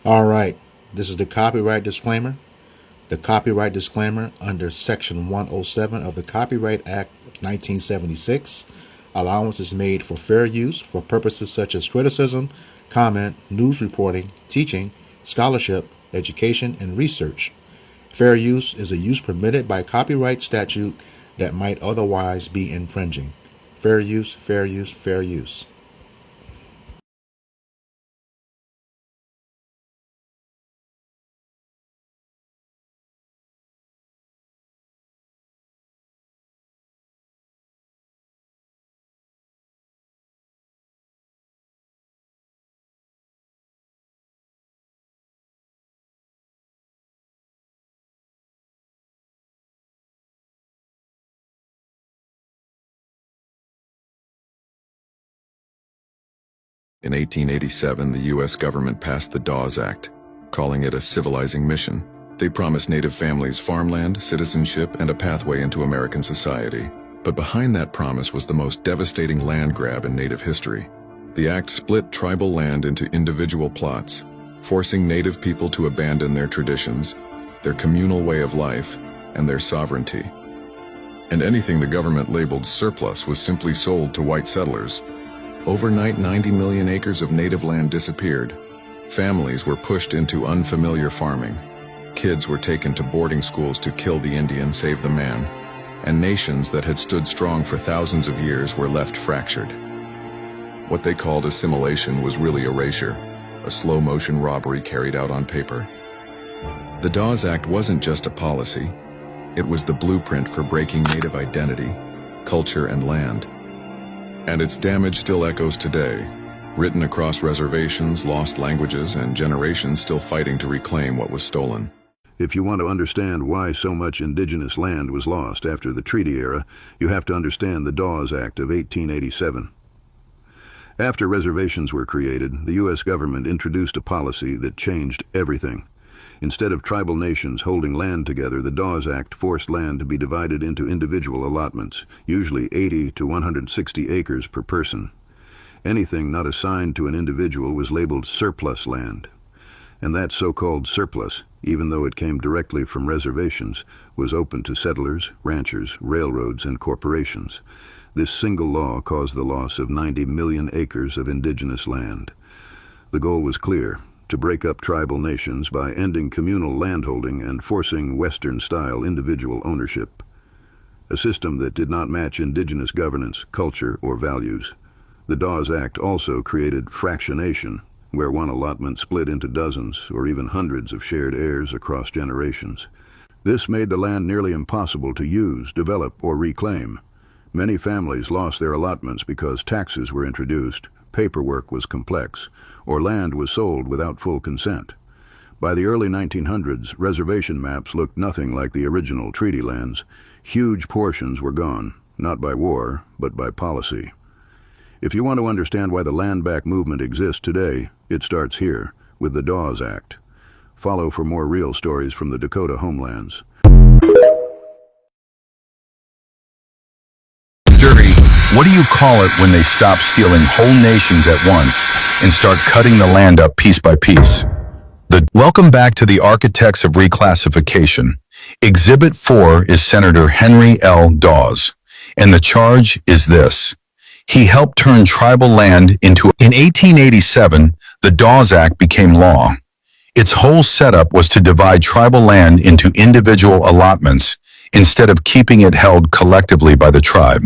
All right, this is the copyright disclaimer. The copyright disclaimer under Section 107 of the Copyright Act of 1976. Allowance is made for fair use for purposes such as criticism, comment, news reporting, teaching, scholarship, education, and research. Fair use is a use permitted by copyright statute that might otherwise be infringing. Fair use, fair use, fair use. In 1887, the U.S. government passed the Dawes Act, calling it a civilizing mission. They promised Native families farmland, citizenship, and a pathway into American society. But behind that promise was the most devastating land grab in Native history. The act split tribal land into individual plots, forcing Native people to abandon their traditions, their communal way of life, and their sovereignty. And anything the government labeled surplus was simply sold to white settlers. Overnight, 90 million acres of native land disappeared. Families were pushed into unfamiliar farming. Kids were taken to boarding schools to kill the Indian, save the man. And nations that had stood strong for thousands of years were left fractured. What they called assimilation was really erasure, a slow-motion robbery carried out on paper. The Dawes Act wasn't just a policy. It was the blueprint for breaking Native identity, culture, and land. And its damage still echoes today, written across reservations, lost languages, and generations still fighting to reclaim what was stolen. If you want to understand why so much indigenous land was lost after the treaty era, you have to understand the Dawes Act of 1887. After reservations were created, the U.S. government introduced a policy that changed everything. Instead of tribal nations holding land together, the Dawes Act forced land to be divided into individual allotments, usually 80 to 160 acres per person. Anything not assigned to an individual was labeled surplus land. And that so-called surplus, even though it came directly from reservations, was open to settlers, ranchers, railroads, and corporations. This single law caused the loss of 90 million acres of indigenous land. The goal was clear: to break up tribal nations by ending communal landholding and forcing Western-style individual ownership, a system that did not match indigenous governance, culture, or values. The Dawes Act also created fractionation, where one allotment split into dozens or even hundreds of shared heirs across generations. This made the land nearly impossible to use, develop, or reclaim. Many families lost their allotments because taxes were introduced, paperwork was complex, or land was sold without full consent. By the early 1900s, reservation maps looked nothing like the original treaty lands. Huge portions were gone, not by war, but by policy. If you want to understand why the land back movement exists today, it starts here, with the Dawes Act. Follow for more real stories from the Dakota homelands. What do you call it when they stop stealing whole nations at once and start cutting the land up piece by piece? Welcome back to the Architects of Reclassification. Exhibit 4 is Senator Henry L. Dawes, and the charge is this. He helped turn tribal land into... In 1887, the Dawes Act became law. Its whole setup was to divide tribal land into individual allotments instead of keeping it held collectively by the tribe.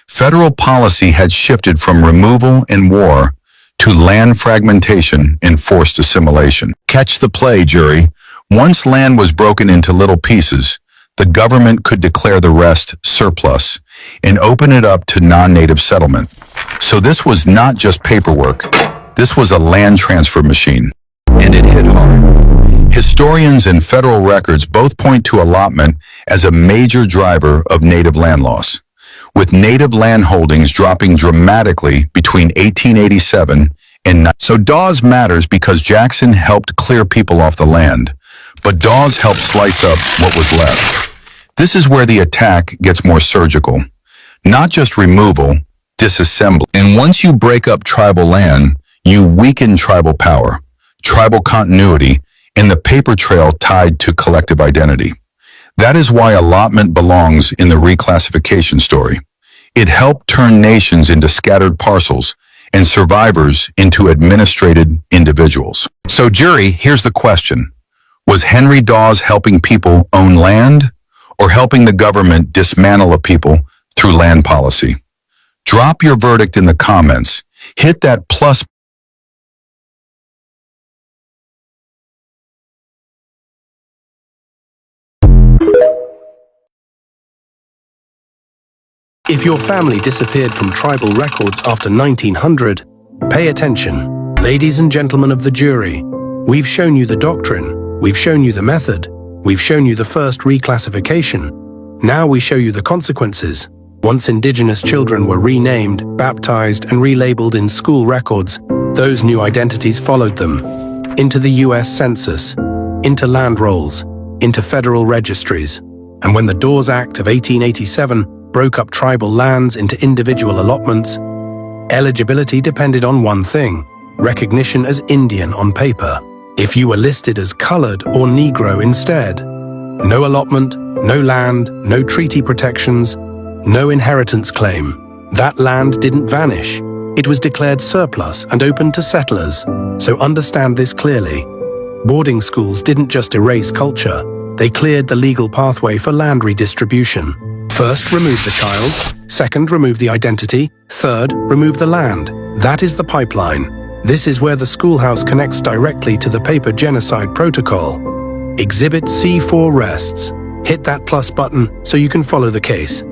Federal policy had shifted from removal and war to land fragmentation and forced assimilation. Catch the play, jury. Once land was broken into little pieces, the government could declare the rest surplus and open it up to non-native settlement. So this was not just paperwork. This was a land transfer machine. And it hit hard. Historians and federal records both point to allotment as a major driver of native land loss, with native land holdings dropping dramatically between 1887 and... So Dawes matters because Jackson helped clear people off the land, but Dawes helped slice up what was left. This is where the attack gets more surgical. Not just removal, disassembly. And once you break up tribal land, you weaken tribal power. tribal continuity, and the paper trail tied to collective identity. That is why allotment belongs in the reclassification story. It helped turn nations into scattered parcels and survivors into administrated individuals. So jury, here's the question. Was Henry Dawes helping people own land or helping the government dismantle a people through land policy? Drop your verdict in the comments. Hit that plus If your family disappeared from tribal records after 1900, pay attention. Ladies and gentlemen of the jury, we've shown you the doctrine, we've shown you the method, we've shown you the first reclassification. Now we show you the consequences. Once indigenous children were renamed, baptized, and relabeled in school records, those new identities followed them into the US Census, into land rolls, into federal registries. And when the Dawes Act of 1887 broke up tribal lands into individual allotments, eligibility depended on one thing: recognition as Indian on paper. If you were listed as colored or Negro instead, no allotment, no land, no treaty protections, no inheritance claim. That land didn't vanish. It was declared surplus and open to settlers. So understand this clearly. Boarding schools didn't just erase culture, they cleared the legal pathway for land redistribution. First, remove the child. Second, remove the identity. Third, remove the land. That is the pipeline. This is where the schoolhouse connects directly to the paper genocide protocol. Exhibit C4 rests. Hit that plus button so you can follow the case.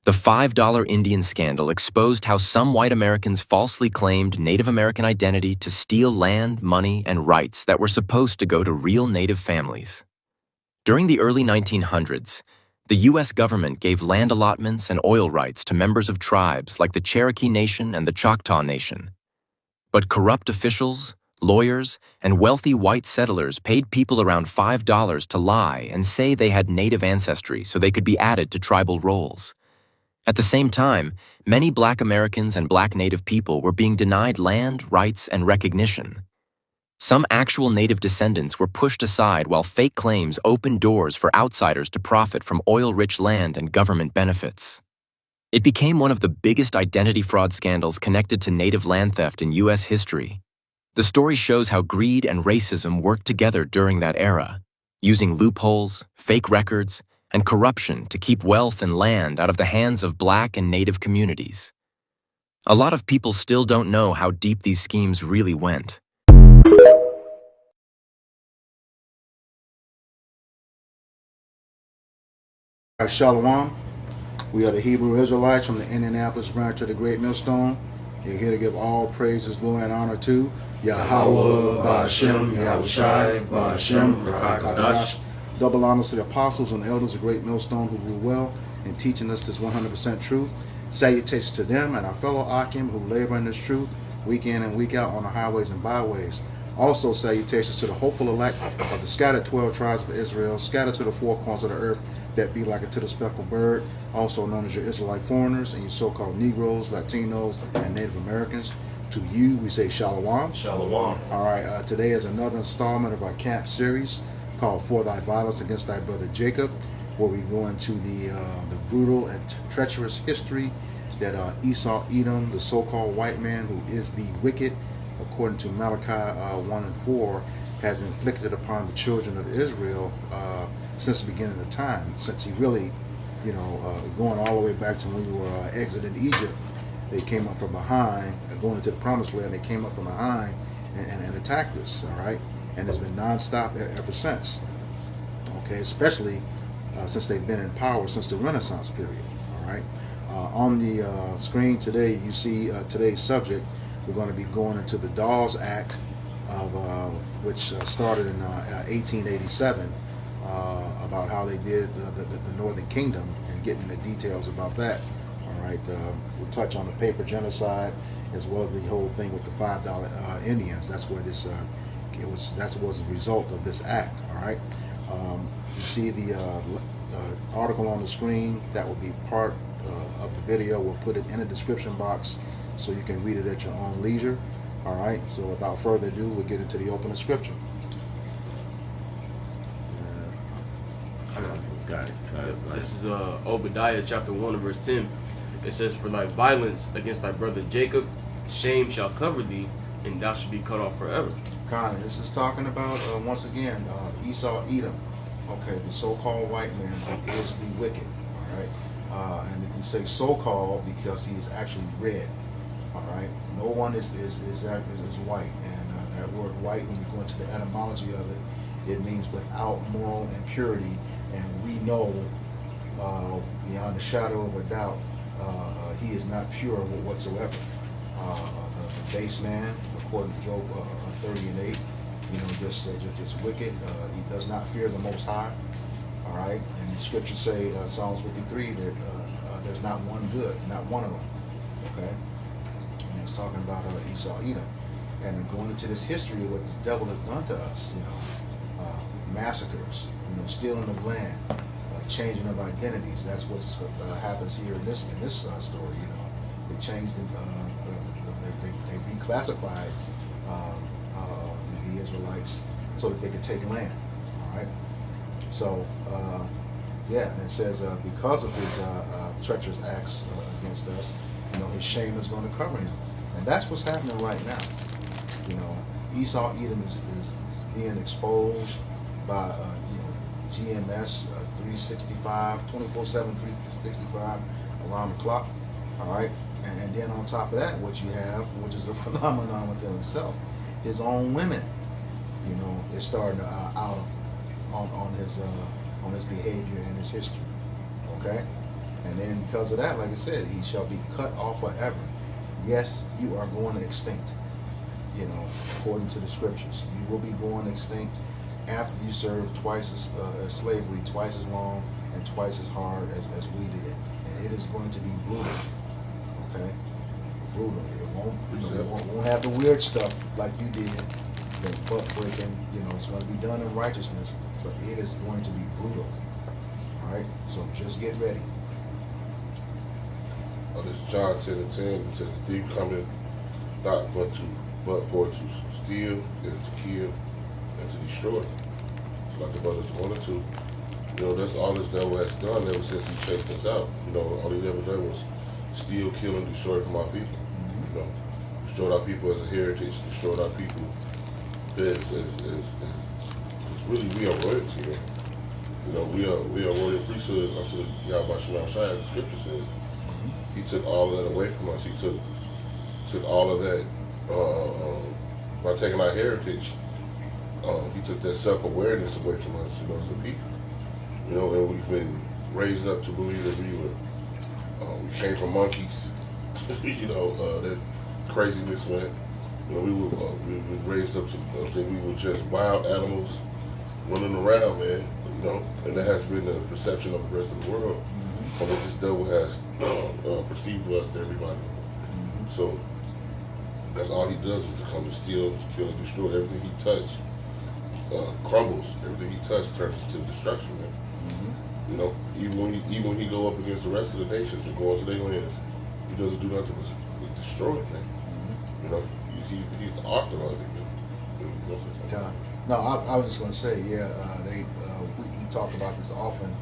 The $5 Indian scandal exposed how some white Americans falsely claimed Native American identity to steal land, money, and rights that were supposed to go to real Native families. During the early 1900s, the U.S. government gave land allotments and oil rights to members of tribes like the Cherokee Nation and the Choctaw Nation. But corrupt officials, lawyers, and wealthy white settlers paid people around $5 to lie and say they had Native ancestry so they could be added to tribal rolls. At the same time, many Black Americans and Black Native people were being denied land, rights, and recognition. Some actual Native descendants were pushed aside while fake claims opened doors for outsiders to profit from oil-rich land and government benefits. It became one of the biggest identity fraud scandals connected to Native land theft in U.S. history. The story shows how greed and racism worked together during that era, using loopholes, fake records, and corruption to keep wealth and land out of the hands of Black and Native communities. A lot of people still don't know how deep these schemes really went. Shalom. We are the Hebrew Israelites from the Indianapolis branch of the Great Millstone. We're here to give all praises, glory, and honor to Yahweh, Ba'ashem, Yahushai, Ba'ashem, Rakakadash. Double honors to the apostles and elders of Great Millstone who rule well in teaching us this 100% truth. Salutations to them and our fellow Akim who labor in this truth week in and week out on the highways and byways. Also salutations to the hopeful elect of the scattered 12 tribes of Israel, scattered to the four corners of the earth that be like a to the speckled bird, also known as your Israelite foreigners and your so-called Negroes, Latinos, and Native Americans. To you, we say Shalom. Shalom. All right, today is another installment of our camp series called For Thy Violence Against Thy Brother Jacob, where we go into the brutal and treacherous history that Esau Edom, the so-called white man who is the wicked, according to Malachi 1 and 4, has inflicted upon the children of Israel since the beginning of time, since he really, going all the way back to when we were exiting Egypt. They came up from behind, going into the promised land, they came up from behind and attacked us, all right? And it's been nonstop ever since, okay? Especially since they've been in power since the Renaissance period, all right? On the screen today, you see today's subject. We're going to be going into the Dawes Act, of which started in 1887, about how they did the Northern Kingdom, and getting the details about that. All right, we'll touch on the paper genocide as well as the whole thing with the $5 Indians. That's where this that was a result of this act. All right, see the article on the screen. That will be part of the video. We'll put it in the description box so you can read it at your own leisure. All right, so without further ado, we'll get into the opening scripture. Got it. This is Obadiah chapter 1 and verse 10. It says, "For thy violence against thy brother Jacob, shame shall cover thee, and thou shalt be cut off forever." Kind of. This is talking about once again Esau, Edom. Okay, the so-called white man who is the wicked. All right, and we say so-called because he is actually red. All right, no one is white, and that word white, when you go into the etymology of it, it means without moral impurity, and we know beyond a shadow of a doubt he is not pure whatsoever. The base man, according to Job 30 and 8, just wicked. He does not fear the Most High. All right, and the scriptures say, Psalms 53, that there's not one good, not one of them. Okay. And it's talking about Esau, Edom, and going into this history of what the devil has done to us. Massacres, stealing of land, changing of identities. That's what happens here in this story. They changed it. They reclassified the Israelites so that they could take land. All right. So and it says because of his treacherous acts against us, his shame is going to cover him. And that's what's happening right now. Esau, Edom is being exposed by, GMS 365, 24/7, 365, around the clock. All right. And then on top of that, what you have, which is a phenomenon within itself, his own women, is starting to out on his behavior and his history. Okay. And then because of that, like I said, he shall be cut off forever. Yes, you are going extinct, according to the scriptures. You will be going extinct after you serve twice as slavery, twice as long and twice as hard as we did. And it is going to be brutal. Okay? Brutal. It won't have the weird stuff like you did, the butt breaking. It's going to be done in righteousness, but it is going to be brutal. All right? So just get ready. This is John 10 and 10. It says, "The thief cometh not but for to steal and to kill and to destroy." It's like the brothers 1 and 2. That's all this devil has done ever since he chased us out. All he ever done was steal, kill, and destroy from our people. Destroyed our people as a heritage, destroyed our people as really we are royalty, man. We are royal priesthood unto the Yahweh Shema Shai, as the scripture says. He took all of that away from us. He took all of that by taking our heritage. He took that self-awareness away from us, as a people. And we've been raised up to believe that we came from monkeys. That craziness, man. We were raised up to think we were just wild animals running around, man. And that has been the perception of the rest of the world. What this devil has perceived us to everybody. So that's all he does is to come to steal, kill, and destroy. Everything he touched crumbles. Everything he touched turns into destruction, man. Even when he go up against the rest of the nations and go into their lands, he doesn't do nothing but destroy it, man. He's the author of it. No, I was just going to say, we talk about this often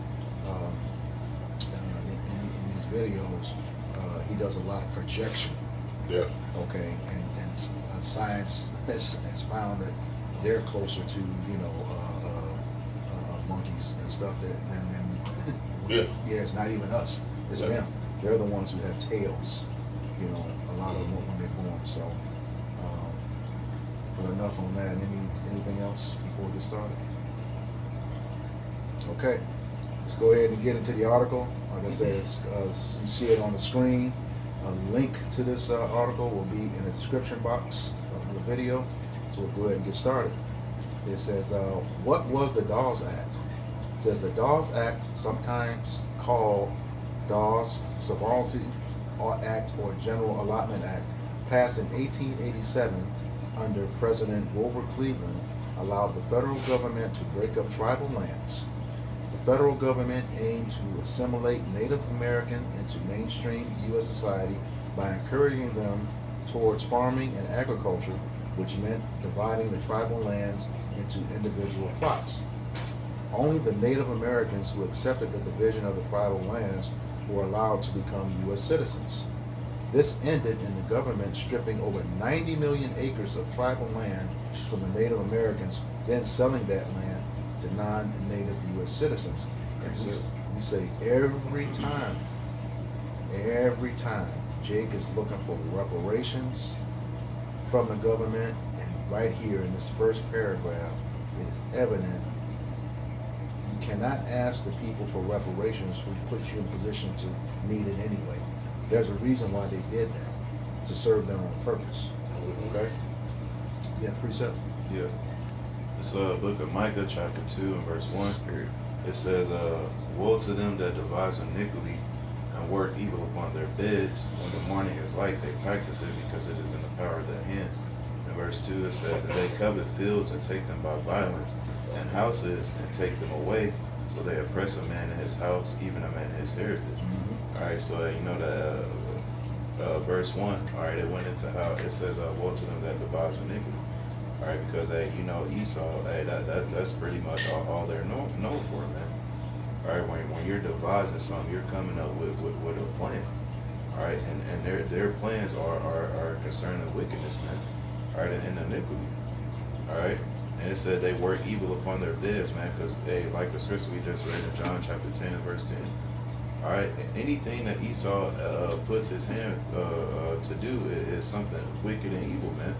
in these videos. He does a lot of projection. Yeah. Okay, and science has found that they're closer to monkeys and stuff than it's not even us. It's them. They're the ones who have tails. A lot of them when they're born. So, but enough on that. Anything else before we get started? Okay, let's go ahead and get into the article. Like I said, you see it on the screen. A link to this article will be in the description box of the video. So we'll go ahead and get started. It says, what was the Dawes Act? It says the Dawes Act, sometimes called Dawes Sovereignty Act or General Allotment Act, passed in 1887 under President Grover Cleveland, allowed the federal government to break up tribal lands federal government aimed to assimilate Native American into mainstream U.S. society by encouraging them towards farming and agriculture, which meant dividing the tribal lands into individual plots. Only the Native Americans who accepted the division of the tribal lands were allowed to become U.S. citizens. This ended in the government stripping over 90 million acres of tribal land from the Native Americans, then selling that land to non-Native U.S. citizens. And we say every time, Jake is looking for reparations from the government, and right here in this first paragraph, it is evident you cannot ask the people for reparations who put you in position to need it anyway. There's a reason why they did that, to serve them on purpose. Okay? Yeah, precept? Yeah. It's book of Micah, chapter 2, and verse 1. It says, woe to them that devise iniquity and work evil upon their beds. When the morning is light, they practice it because it is in the power of their hands. In verse 2, it says, that they covet fields and take them by violence, and houses and take them away. So they oppress a man in his house, even a man in his heritage. All right, so you know that verse 1, all right, it went into how it says, woe to them that devise iniquity. All right, because you know, Esau, that's pretty much all they're known for, man. All right, when you're devising something, you're coming up with a plan. All right, and their plans are concerning wickedness, man. All right, and iniquity. All right, and it said they work evil upon their beds, man, because they, like the scripture we just read in John chapter 10 and verse 10. All right, anything that Esau puts his hand to do is something wicked and evil, man.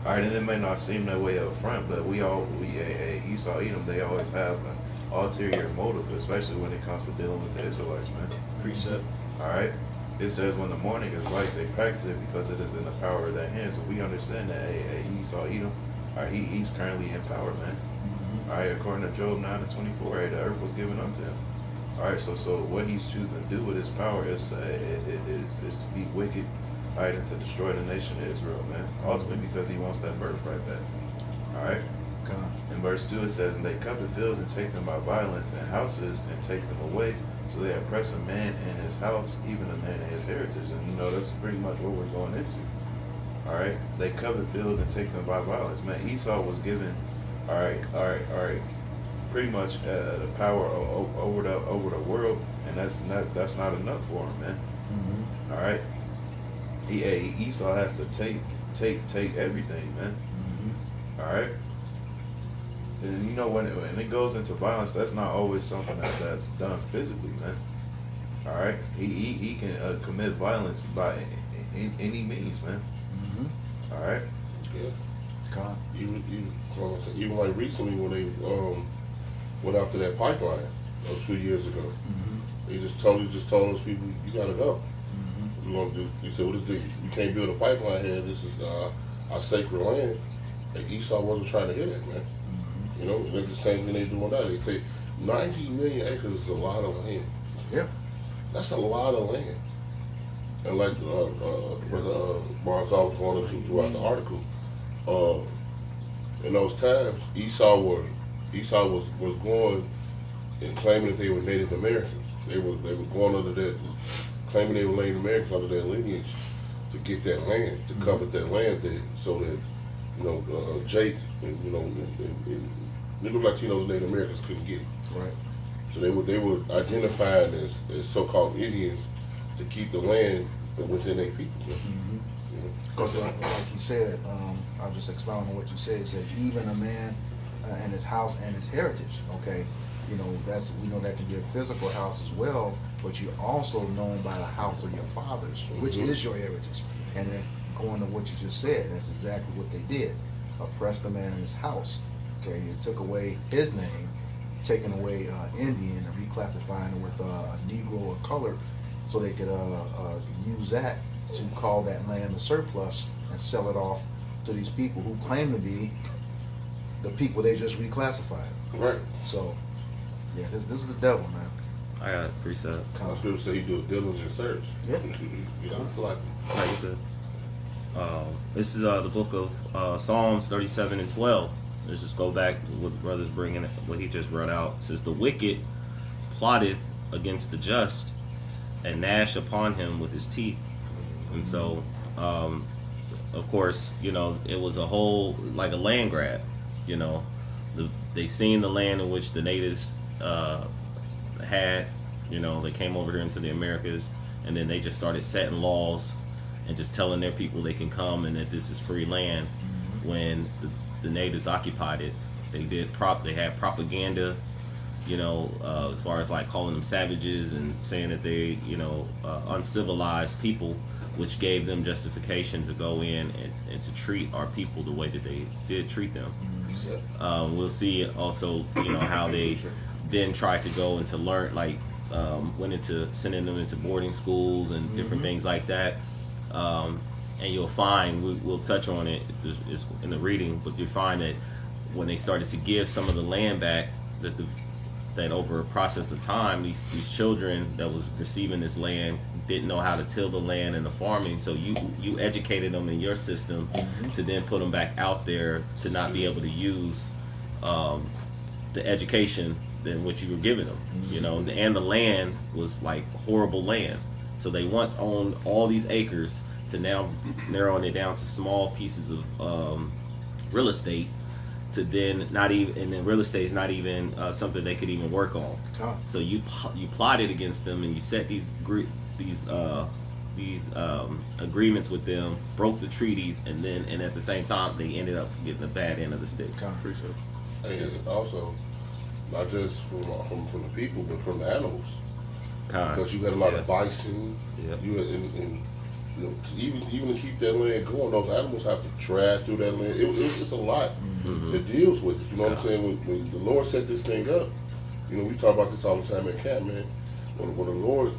All right, and it may not seem that way up front, but Esau, Edom, they always have an ulterior motive, especially when it comes to dealing with the Israelites, man. Precept. All right, it says when the morning is light, they practice it because it is in the power of their hands. So we understand that Esau, Edom, all right, he's currently in power, man. All right, according to Job 9 and 24, the earth was given unto him. All right, so what he's choosing to do with his power is to be wicked, all right, and to destroy the nation of Israel, man. Ultimately, because he wants that birthright back. All right. In verse 2, it says, and they covet fields and take them by violence, and houses and take them away. So they oppress a man in his house, even a man in his heritage. And you know, that's pretty much what we're going into. All right. They covet fields and take them by violence, man. Esau was given, all right. Pretty much the power over the world, and that's not enough for him, man. All right, Esau has to take everything, man. All right, and you know when it goes into violence, that's not always something that's done physically, man. All right, he can commit violence by any means, man. All right, yeah. Even like recently when they went after that pipeline 2 years ago. They just told those people, you gotta go. We're gonna do. He said, "What is this? You can't build a pipeline here. This is our sacred land." Like Esau wasn't trying to hear that, man. You know, and that's the same thing they do now. They take 90 million acres is a lot of land. Yeah, that's a lot of land. And like Brother Barzal was going into throughout the article, in those times, Esau was going and claiming that they were Native Americans. They were going under that, claiming they were Native Americans under their lineage to get that land, to covet that land, so that Jake and and niggas Latinos, Native Americans couldn't get it. Right. So they were identified as so-called Indians to keep the land within their people. Because like you said, I'll just expound on what you said. It said even a man and his house and his heritage. Okay, we know that can be a physical house as well, but you're also known by the house of your fathers, which is your heritage. And then going to what you just said, that's exactly what they did. Oppressed the man in his house. Okay, it took away his name, taking away Indian and reclassifying it with a Negro or color, so they could use that to call that land a surplus and sell it off to these people who claim to be the people they just reclassified. Right. So, yeah, this is the devil, man. I got a precept. I was going to say he do a diligent search. Yeah. It's like I said, this is the book of Psalms 37 and 12. Let's just go back with brothers bringing what he just brought out. It says, the wicked plotteth against the just, and gnash upon him with his teeth. And so, of course, you know, it was a whole, like a land grab. You know, they seen the land in which the natives had. You know, they came over here into the Americas, and then they just started setting laws and just telling their people they can come and that this is free land. When the natives occupied it, they had propaganda, you know, as far as like calling them savages and saying that they, you know, uncivilized people, which gave them justification to go in and to treat our people the way that they did treat them. We'll see also, you know, how they then tried to go into learn, like, went into sending them into boarding schools and different things like that. And you'll find, we'll touch on it in the reading, but you'll find that when they started to give some of the land back, that over a process of time, these children that was receiving this land didn't know how to till the land and the farming, so you educated them in your system to then put them back out there to not be able to use the education than what you were giving them, you know, and the land was like horrible land. So they once owned all these acres to now narrowing it down to small pieces of real estate, to then not even, and then real estate is not even something they could even work on. So you plotted against them and you set these agreements with them, broke the treaties, and at the same time they ended up getting the bad end of the stick. And also, not just from the people, but from the animals. Because you had a lot of bison. You had, and you know, even to keep that land going, those animals have to drag through that land. It's a lot that deals with it. You know what I'm saying? When the Lord set this thing up, you know, we talk about this all the time at camp, man. When the Lord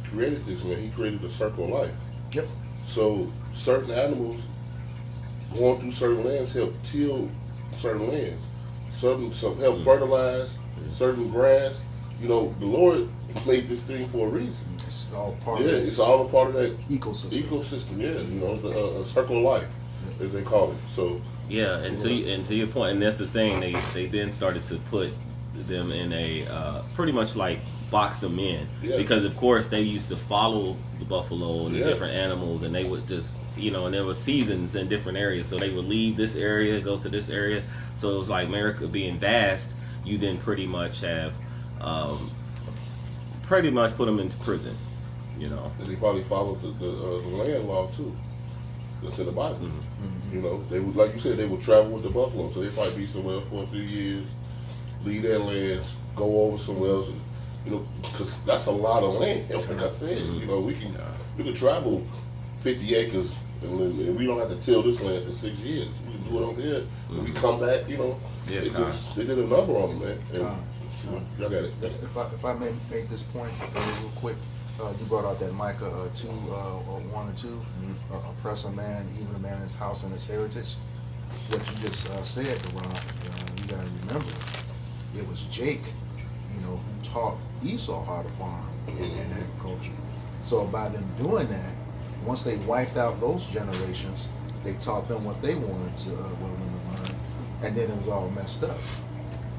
created this, man, He created a circle of life. So certain animals going through certain lands help till certain lands. Some help fertilize certain grass. You know, the Lord made this thing for a reason. It's all part it's all a part of that ecosystem. You know, a circle of life, as they call it. So and to your point, and that's the thing, they then started to put them in a pretty much like box them in, because of course they used to follow the buffalo and the different animals, and they would just, you know, and there were seasons in different areas, so they would leave this area, go to this area. So it was like America being vast, you then pretty much have pretty much put them into prison, you know. And they probably followed the land law too. That's in the Bible. You know, they would, like you said, they would travel with the buffalo, so they probably be somewhere for a few years, leave their lands, go over somewhere else, and, you know, because that's a lot of land. Like I said, you know, we can travel 50 acres and we don't have to till this land for 6 years. We can do it over here. When we come back, you know, they did a number on them, man. And, y'all got it. If I may make this point real quick, you brought out that Micah 2, 1 and 2, oppress a man, even a man in his house and his heritage. What you just said, Deron, you gotta remember, it was Jake, you know, who taught Esau how to farm and agriculture. So by them doing that, once they wiped out those generations, they taught them what they wanted to them to learn, and then it was all messed up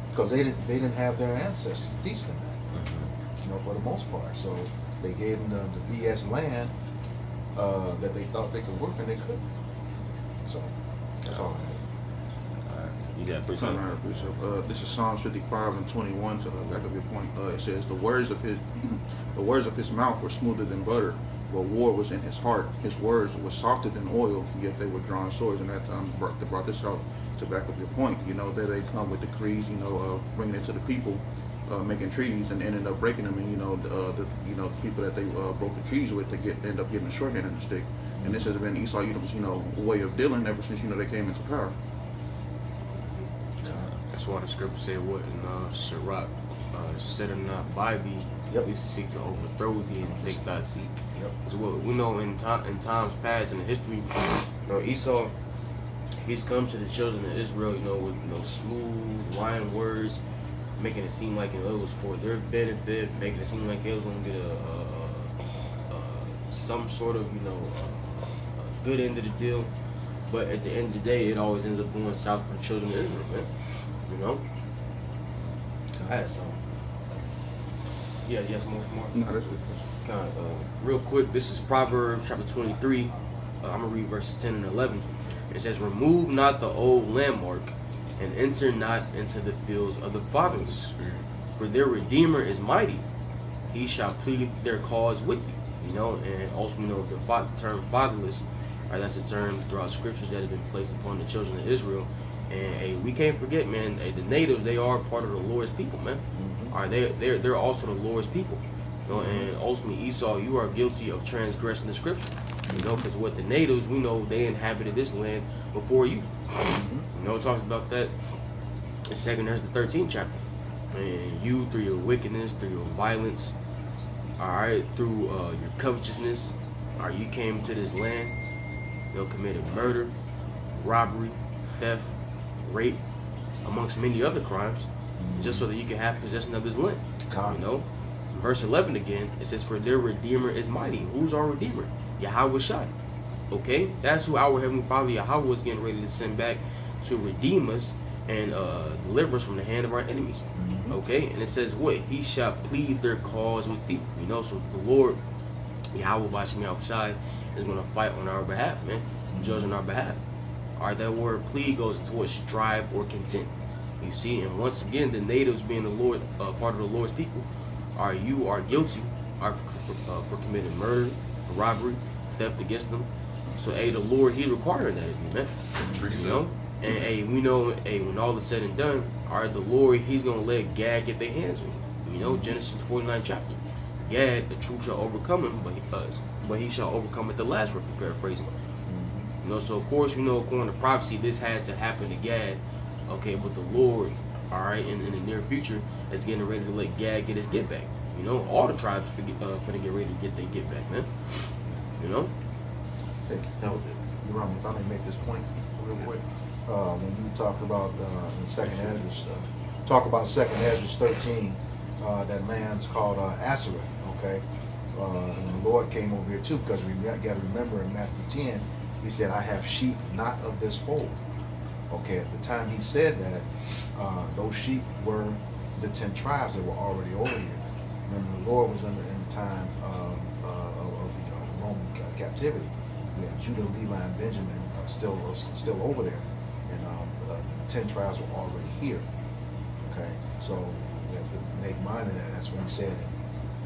because they didn't have their ancestors teach them that, you know, for the most part. So they gave them the BS land that they thought they could work and they couldn't. So that's all I have. You got Bishop. This is Psalms 55 and 21. To the back of your point, it says the words of his mouth were smoother than butter, but war was in his heart. His words were softer than oil, yet they were drawn swords. And that they brought this out to back up your point. You know, that they come with decrees, you know, bringing it to the people, making treaties, and ended up breaking them. And you know, the people that they broke the treaties with, end up getting a short end of the stick. And this has been Esau, you know, way of dealing ever since, you know, they came into power. That's why the scripture said what in Sirach, said it not by thee, we used to seek to overthrow thee and take thy seat. So what we know in times past in the history, you know, Esau, he's come to the children of Israel, you know, with, you know, smooth, lying words, making it seem like it was for their benefit, making it seem like they was going to get some sort of, you know, a good end of the deal. But at the end of the day, it always ends up going south for the children of Israel, man. You know? I had some. Yes, more. No, that's good. Kind of, real quick, this is Proverbs chapter 23. I'm going to read verses 10 and 11. It says, remove not the old landmark, and enter not into the fields of the fatherless. For their Redeemer is mighty. He shall plead their cause with you. You know, and also, you know, the term fatherless, right, that's a term throughout scriptures that have been placed upon the children of Israel. And hey, we can't forget, man, the natives, they are part of the Lord's people, man. All right, they're also the Lord's people. You know, and ultimately, Esau, you are guilty of transgressing the scripture. You know, because what the natives, we know they inhabited this land before you. You know, it talks about that in 2nd Ezra the 13th chapter. And you, through your wickedness, through your violence, all right, through your covetousness, all right, you came to this land, you know, committed murder, robbery, theft, rape, amongst many other crimes, just so that you can have possession of this land. You know, verse 11 again, it says, for their Redeemer is mighty. Who's our Redeemer? Yahweh Shai. Okay, that's who our Heavenly Father Yahweh was getting ready to send back to redeem us and deliver us from the hand of our enemies. Okay, and it says what? He shall plead their cause with thee. You know, so the Lord Yahweh Bashim Shai is going to fight on our behalf, man, judge on our behalf. All right, that word plead goes towards strive or contend. You see, and once again, the natives being the Lord, part of the Lord's people, you are guilty for committing murder, robbery, theft against them. So, the Lord, He's requiring that of you, man. You know, and we know, when all is said and done, the Lord, He's gonna let Gad get their hands on you. You know, Genesis 49 chapter. Gad, the truth shall overcome him, but he shall overcome at the last word, for paraphrasing. You know, so of course, you know, according to prophecy, this had to happen to Gad. Okay, but the Lord, in the near future, is getting ready to let Gad get his get back. You know, all the tribes for to get ready to get their get back, man. You know? Hey, now, Jerome, if I may make this point real quick. When you talked about in Second Ezra, talk about 2nd Ezra 13, that land's called Asherah, okay? And the Lord came over here too, because we got to remember in Matthew 10, He said, I have sheep not of this fold. Okay, at the time He said that, those sheep were the 10 tribes that were already over here. Remember, the Lord was in the time of the Roman captivity. We had Judah, Levi, and Benjamin still over there. And the 10 tribes were already here. Okay, so we have to make mind of that. That's what He said in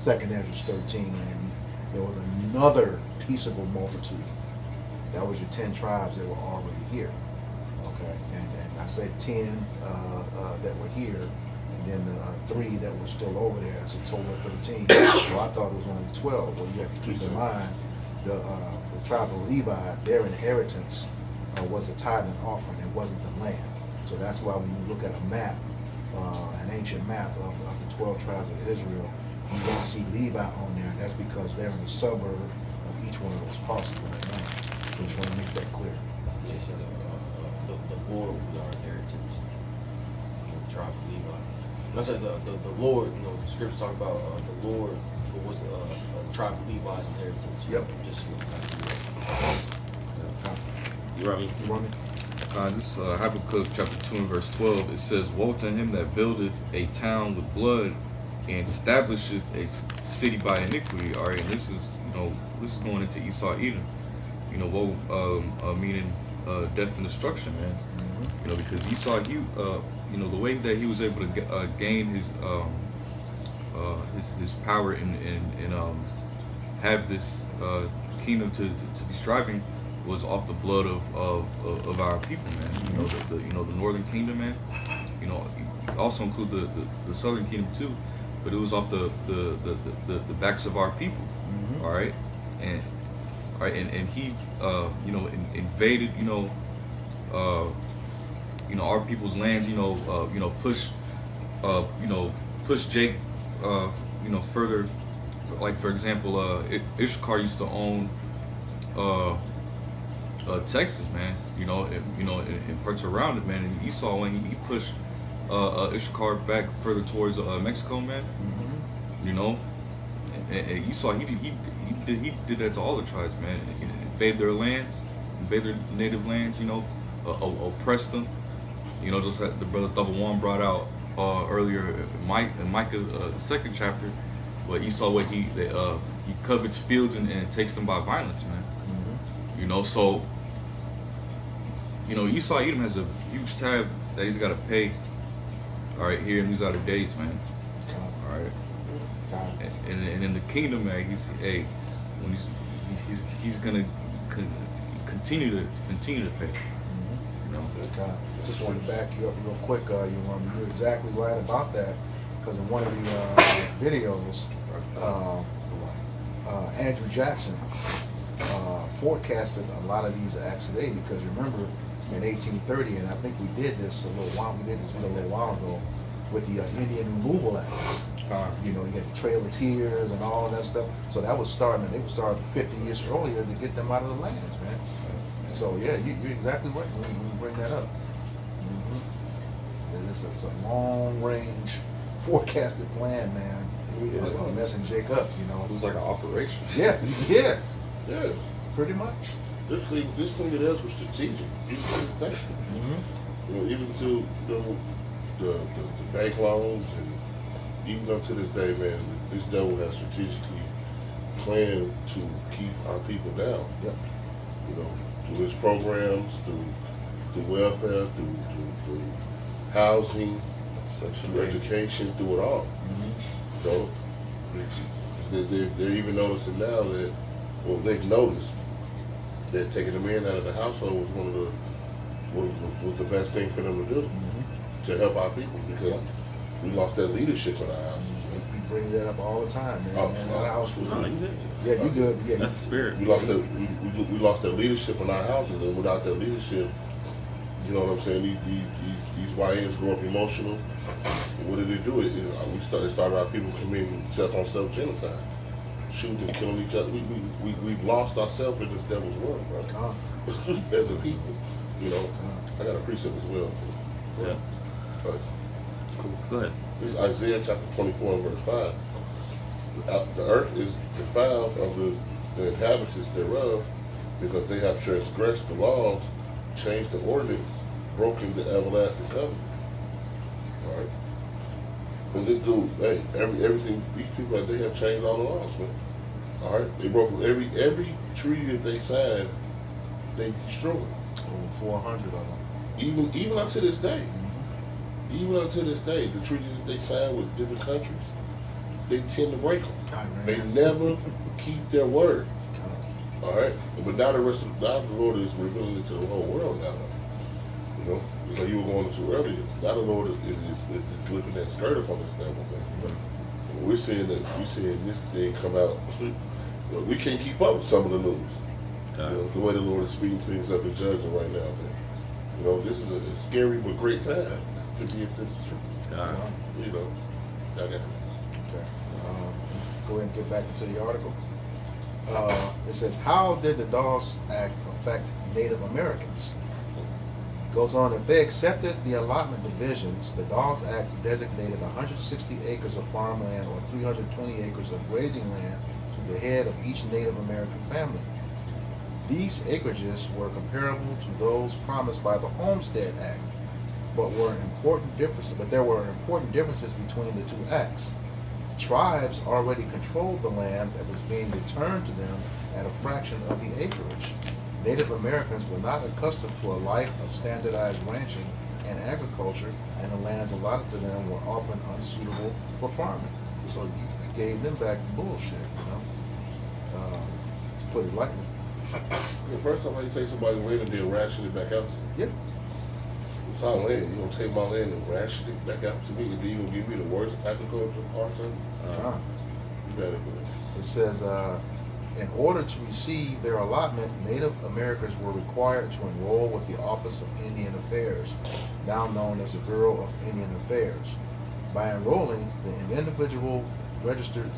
2nd Ezra 13. And there was another peaceable multitude. That was your 10 tribes that were already here. Okay, and I said 10 that were here, and then 3 that were still over there. That's a total of 13. Well, I thought it was only 12. Well, you have to keep in mind the tribe of Levi, their inheritance was a tithe and offering. It wasn't the land. So that's why when you look at a map, an ancient map of the 12 tribes of Israel, you won't see Levi on there. And that's because they're in the suburb of each one of those parcels of that land. So just want to make that clear. Yes, the Lord was our inheritance. The tribe of Levi. I said the Lord, you know, the scriptures talk about the Lord who was a tribe of Levi's inheritance. Yep. Just You ready? This is Habakkuk chapter 2 and verse 12. It says, woe to him that buildeth a town with blood and establisheth a city by iniquity. All right, and this is going into Esau Edom. You know, woe meaning death and destruction, man. You know, because Esau, you know, the way that he was able to gain his power and have this kingdom to be striving was off the blood of our people, man. You know, the northern kingdom, man. You know, also include the southern kingdom too, but it was off the backs of our people. All right, and he you know, invaded our people's lands. Push Jake further. Like, for example, Issachar used to own Texas, man. In parts around it, man. And Esau, when he pushed Issachar back further towards Mexico, man. You know, and Esau, he did that to all the tribes, man. Invade their lands, invade their native lands. You know, oppress them. You know, just like the brother Double One brought out earlier, in Micah, the 2nd chapter. But Esau, what he covets fields and takes them by violence, man. You know, so Esau Edom has a huge tab that he's got to pay. All right, here in these other days, man. All right, and in the kingdom, man, he's gonna continue to pay. You know. I just want to back you up real quick. You're exactly right about that, because in one of the videos, Andrew Jackson forecasted a lot of these acts today, because remember in 1830, and I think we did this a little while ago with the Indian Removal Act. You know, you had the Trail of Tears and all of that stuff. So that was starting, they were starting 50 years earlier to get them out of the lands, man. So yeah, you're exactly right when you bring that up. This is a long range forecasted plan, man. Messing Jake up, you know. It was like an operation. Yeah, pretty much. This thing it is was strategic. Even to the bank loans, and even up to this day, man, this devil has strategically planned to keep our people down. Yep. You know, through his programs, through welfare, through housing, through education, through it all. So they're even noticing now that, well, they've noticed that taking the men out of the household was was the best thing for them to do to help our people, because we lost that leadership in our houses. He brings that up all the time, man. Yeah, you good. Yeah, that's the spirit. We lost that leadership in our houses, and without that leadership, you know what I'm saying? These YNs grow up emotional. And what did they do? It started our people committing self-on-self genocide, shooting and killing each other. We've lost ourselves in this devil's world, bro. As a people, you know. I got a precept as well. Yeah. But it's cool. Go ahead. This is Isaiah chapter 24 and verse 5. The earth is defiled of the inhabitants thereof, because they have transgressed the laws, changed the ordinance, broken the everlasting covenant. All right. And this dude, hey, everything, these people, they have changed all the laws, man. All right. They broke every treaty that they signed, they destroyed. Over 400 of them. Even unto this day. Even unto this day, the treaties that they sign with different countries, they tend to break them. They never keep their word. All right, but now the Lord is revealing it to the whole world now. You know, just like you were going into earlier. Now the Lord is lifting that skirt up on this thing. We're seeing this thing come out. We can't keep up with some of the news. You know, the way the Lord is speeding things up and judging right now, man. You know, this is a scary but great time to be in this. You know, okay. Go ahead and get back into the article. It says, how did the Dawes Act affect Native Americans? Goes on, if they accepted the allotment divisions, the Dawes Act designated 160 acres of farmland or 320 acres of grazing land to the head of each Native American family. These acreages were comparable to those promised by the Homestead Act, but there were important differences between the two acts. Tribes already controlled the land that was being returned to them at a fraction of the acreage. Native Americans were not accustomed to a life of standardized ranching and agriculture, and the lands allotted to them were often unsuitable for farming. So you gave them back bullshit, you know, to put it lightly. The first time you take somebody's land and then ration it back out to you. Yep. It's our land. You're going to take my land and ration it back out to me, and then you're going to give me the worst agricultural parts of it? You better do it. It says, in order to receive their allotment, Native Americans were required to enroll with the Office of Indian Affairs, now known as the Bureau of Indian Affairs. By enrolling, the individual registered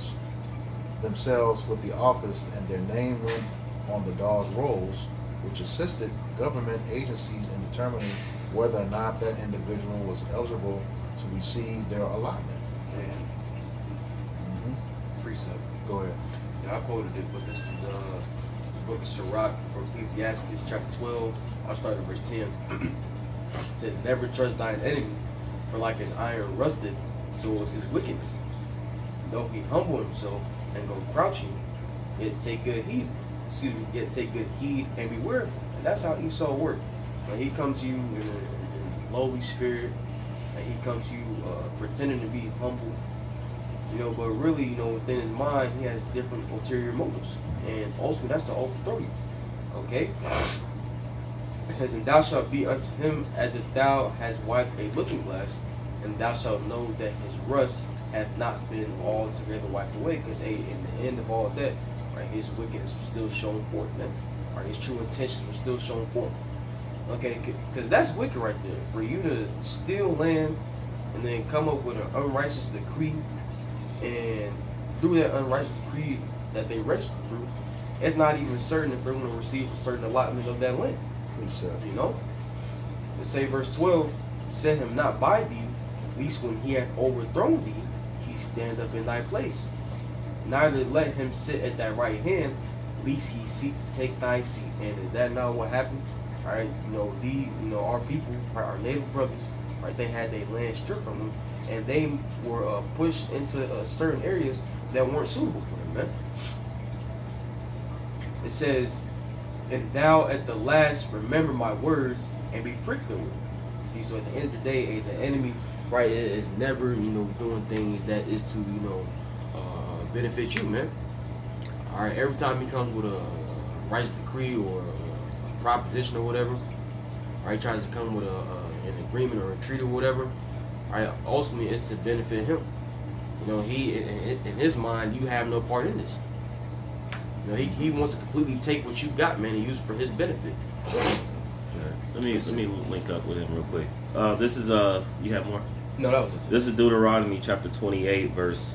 themselves with the office, and their name went on the Dawes rolls, which assisted government agencies in determining whether or not that individual was eligible to receive their allotment. Man. Precept. Go ahead. Yeah, I quoted it, but this is the book of Sirach, or Ecclesiastes, chapter 12. I'll start at verse 10. It says, never trust thine enemy, for like his iron rusted, so is his wickedness. he humbled himself and go crouching, yet take good heed. Yet take good heed and beware. And that's how Esau worked. When he comes to you in a lowly spirit, and he comes to you pretending to be humble, but really, within his mind, he has different ulterior motives. And ultimately, that's to overthrow you. Okay? It says, and thou shalt be unto him as if thou hast wiped a looking glass, and thou shalt know that his rust hath not been altogether wiped away. Because in the end of all that, right, his wickedness was still shown forth. Then, right, his true intentions were still shown forth. Okay, because that's wicked right there. For you to steal land and then come up with an unrighteous decree, and through that unrighteous decree that they registered through, it's not even certain if they're going to receive a certain allotment of that land. Let's say verse 12, set him not by thee, least when he hath overthrown thee, he stand up in thy place. Neither let him sit at thy right hand, least he seek to take thy seat. And is that not what happened? All right, our people, our native brothers, right? They had their land stripped from them, and they were pushed into certain areas that weren't suitable for them, man. It says, and thou at the last remember my words and be pricked with it. See, so at the end of the day, the enemy, right, is never, doing things that is to, benefit you, man. All right, every time he comes with a righteous decree or a proposition or whatever, right, he tries to come with an agreement or a treaty or whatever, right, ultimately it's to benefit him. He in his mind, you have no part in this. He wants to completely take what you got, man, and use it for his benefit. Let me link up with him real quick. This is you have more? No, that was it. This is Deuteronomy chapter 28, verse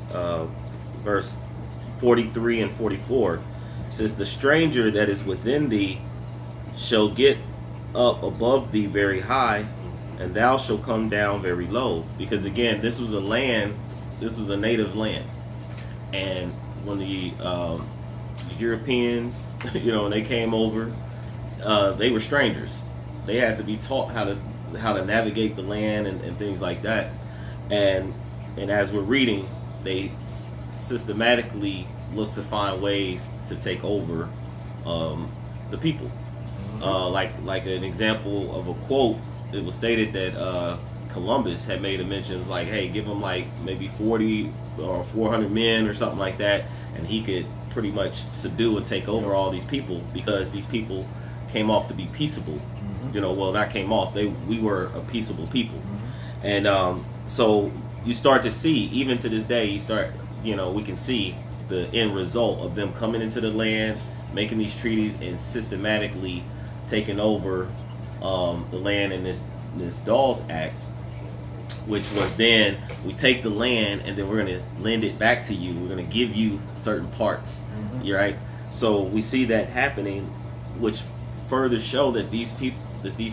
43 and 44. It says, the stranger that is within thee shall get up above thee very high, and thou shalt come down very low. Because again, this was a native land, and when the Europeans, when they came over, they were strangers. They had to be taught how to navigate the land and things like that. And as we're reading, they systematically look to find ways to take over the people. Like an example of a quote, it was stated that Columbus had made a mention, it's like, hey, give him like maybe 40 or 400 men or something like that, and he could pretty much subdue and take over all these people, because these people came off to be peaceable. Well, not came off, we were a peaceable people. And so you start to see, even to this day, we can see the end result of them coming into the land, making these treaties, and systematically taking over the land in this Dawes Act, which was then, we take the land and then we're going to lend it back to you. We're going to give you certain parts. You're right. So we see that happening, which further show that these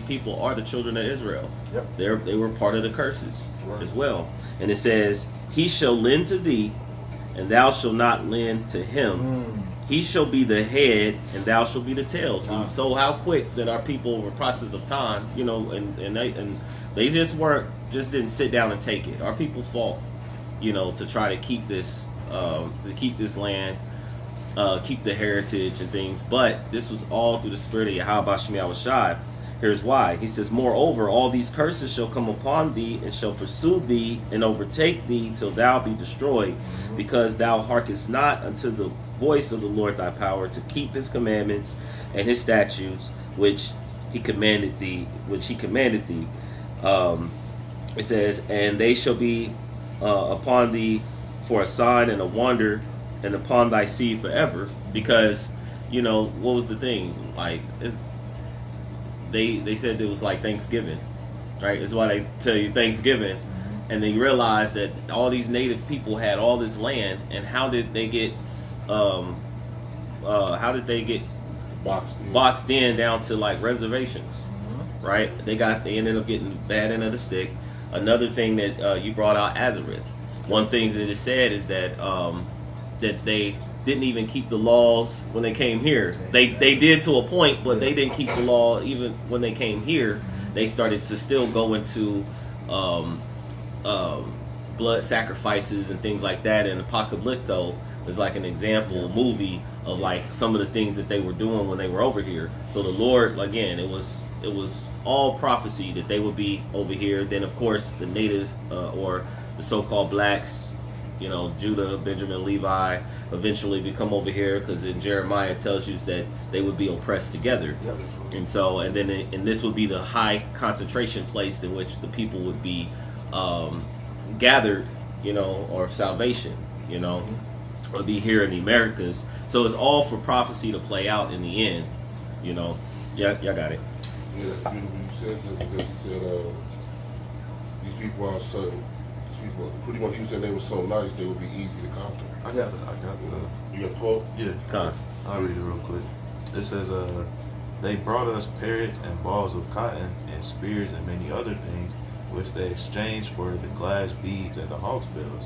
people are the children of Israel. Yep. They were part of the curses as well. And it says, he shall lend to thee, and thou shalt not lend to him. He shall be the head, and thou shalt be the tail. So how quick that our people, over a process of time, and they just didn't sit down and take it. Our people fought, to try to keep this land, keep the heritage and things. But this was all through the spirit of Yahweh Shem Yahushai. Here's why. He says, moreover, all these curses shall come upon thee, and shall pursue thee, and overtake thee, till thou be destroyed, because thou hearkenest not unto the voice of the Lord thy power, to keep his commandments and his statutes, which he commanded thee. It says, and they shall be upon thee for a sign and a wonder, and upon thy seed forever. Because, what was the thing? Like, they said it was like Thanksgiving, right? That's why they tell you Thanksgiving. And they realized that all these native people had all this land, and how did they get boxed in down to like reservations, right? They ended up getting bad end of the stick. Another thing that you brought out, Azareth. One thing that it said is that that they didn't even keep the laws when they came here. They did to a point, but they didn't keep the law even when they came here. They started to still go into blood sacrifices and things like that. And Apocalypto is like an example movie of like some of the things that they were doing when they were over here. So the Lord, again, it was all prophecy that they would be over here. Then of course the native or the so-called blacks, you know, Judah, Benjamin, Levi, eventually become over here, because in Jeremiah it tells you that they would be oppressed together. Yep. And so, and then, and this would be the high concentration place in which the people would be gathered, you know, or salvation, you know, or be here in the Americas. So it's all for prophecy to play out in the end, you know. Yeah, y'all got it. Yeah, that's beautiful you said that, because he said these people are so, these people, pretty much he said they were so nice they would be easy to conquer. I got the. You got a quote? Yeah. Con. I'll read it real quick. It says, they brought us parrots and balls of cotton and spears and many other things, which they exchanged for the glass beads and the hawk's bills.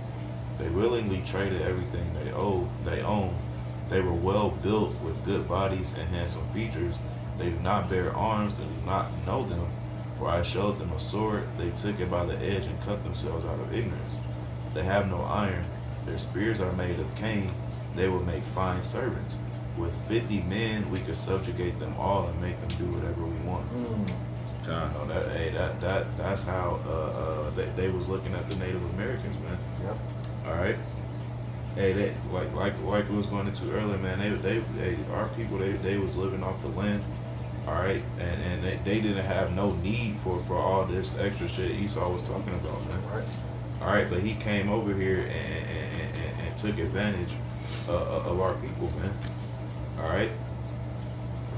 They willingly traded everything they owned. They were well built with good bodies and handsome features. They do not bear arms and do not know them. For I showed them a sword. They took it by the edge and cut themselves out of ignorance. They have no iron. Their spears are made of cane. They will make fine servants. With 50 men, we could subjugate them all and make them do whatever we want. You know, that's how they was looking at the Native Americans, man. Yep. All right. Hey, they like we was going into earlier, man. They our people, they was living off the land. All right, and they didn't have no need for all this extra shit Esau was talking about, man. Right. All right, but he came over here and took advantage of our people, man. All right,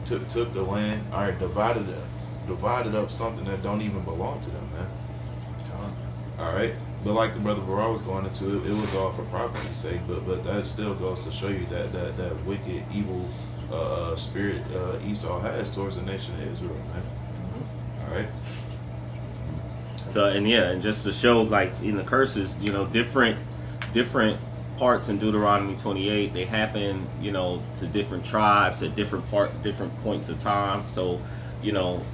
took the land. All right, divided up something that don't even belong to them, man. All right, but like the brother Barra was going into, it was all for prophecy's sake. But that still goes to show you that wicked, evil spirit Esau has towards the nation of Israel, man. All right. So, and yeah, and just to show, like in the curses, you know, different parts in Deuteronomy 28, they happen, you know, to different tribes at different points of time. So, you know,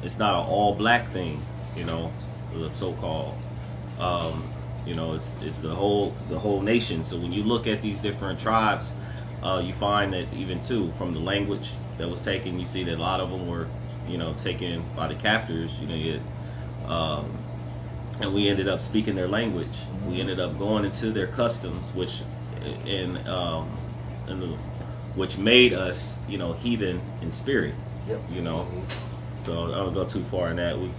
it's not an all black thing, you know, the so-called, you know, it's the whole nation. So when you look at these different tribes, you find that even too, from the language that was taken, you see that a lot of them were, you know, taken by the captors. You know, and we ended up speaking their language. We ended up going into their customs, which which made us, you know, heathen in spirit. Yep. You know, so I don't go too far in that. We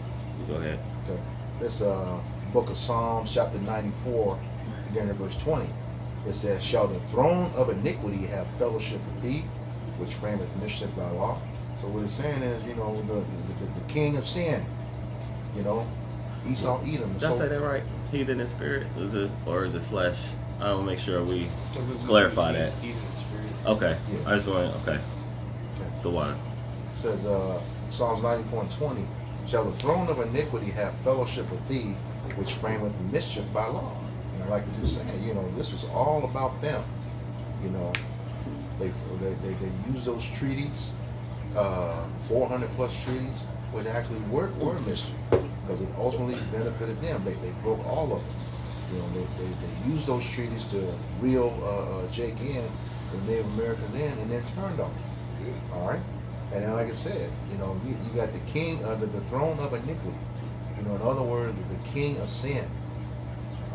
go ahead. Okay. This book of Psalms, chapter 94, beginning at verse 20. It says, "Shall the throne of iniquity have fellowship with thee, which frameth mischief by law?" So what it's saying is, you know, the king of sin, you know, Esau, Edom. Did I say that right? Heathen in spirit? Is it, or is it flesh? I don't make sure we clarify that. Okay. Yeah. I just want to, okay. The one. It says, Psalms 94 and 20, "Shall the throne of iniquity have fellowship with thee, which frameth mischief by law?" You know, like you were saying, you know, this was all about them. You know, they used those treaties, 400 plus treaties, which actually were mischief, because it ultimately benefited them. They broke all of them. You know, they used those treaties to reel Jake in, the Native Americans in, and then turned on them. All right? And then, like I said, you know, you got the king under the throne of iniquity. You know, in other words, the king of sin.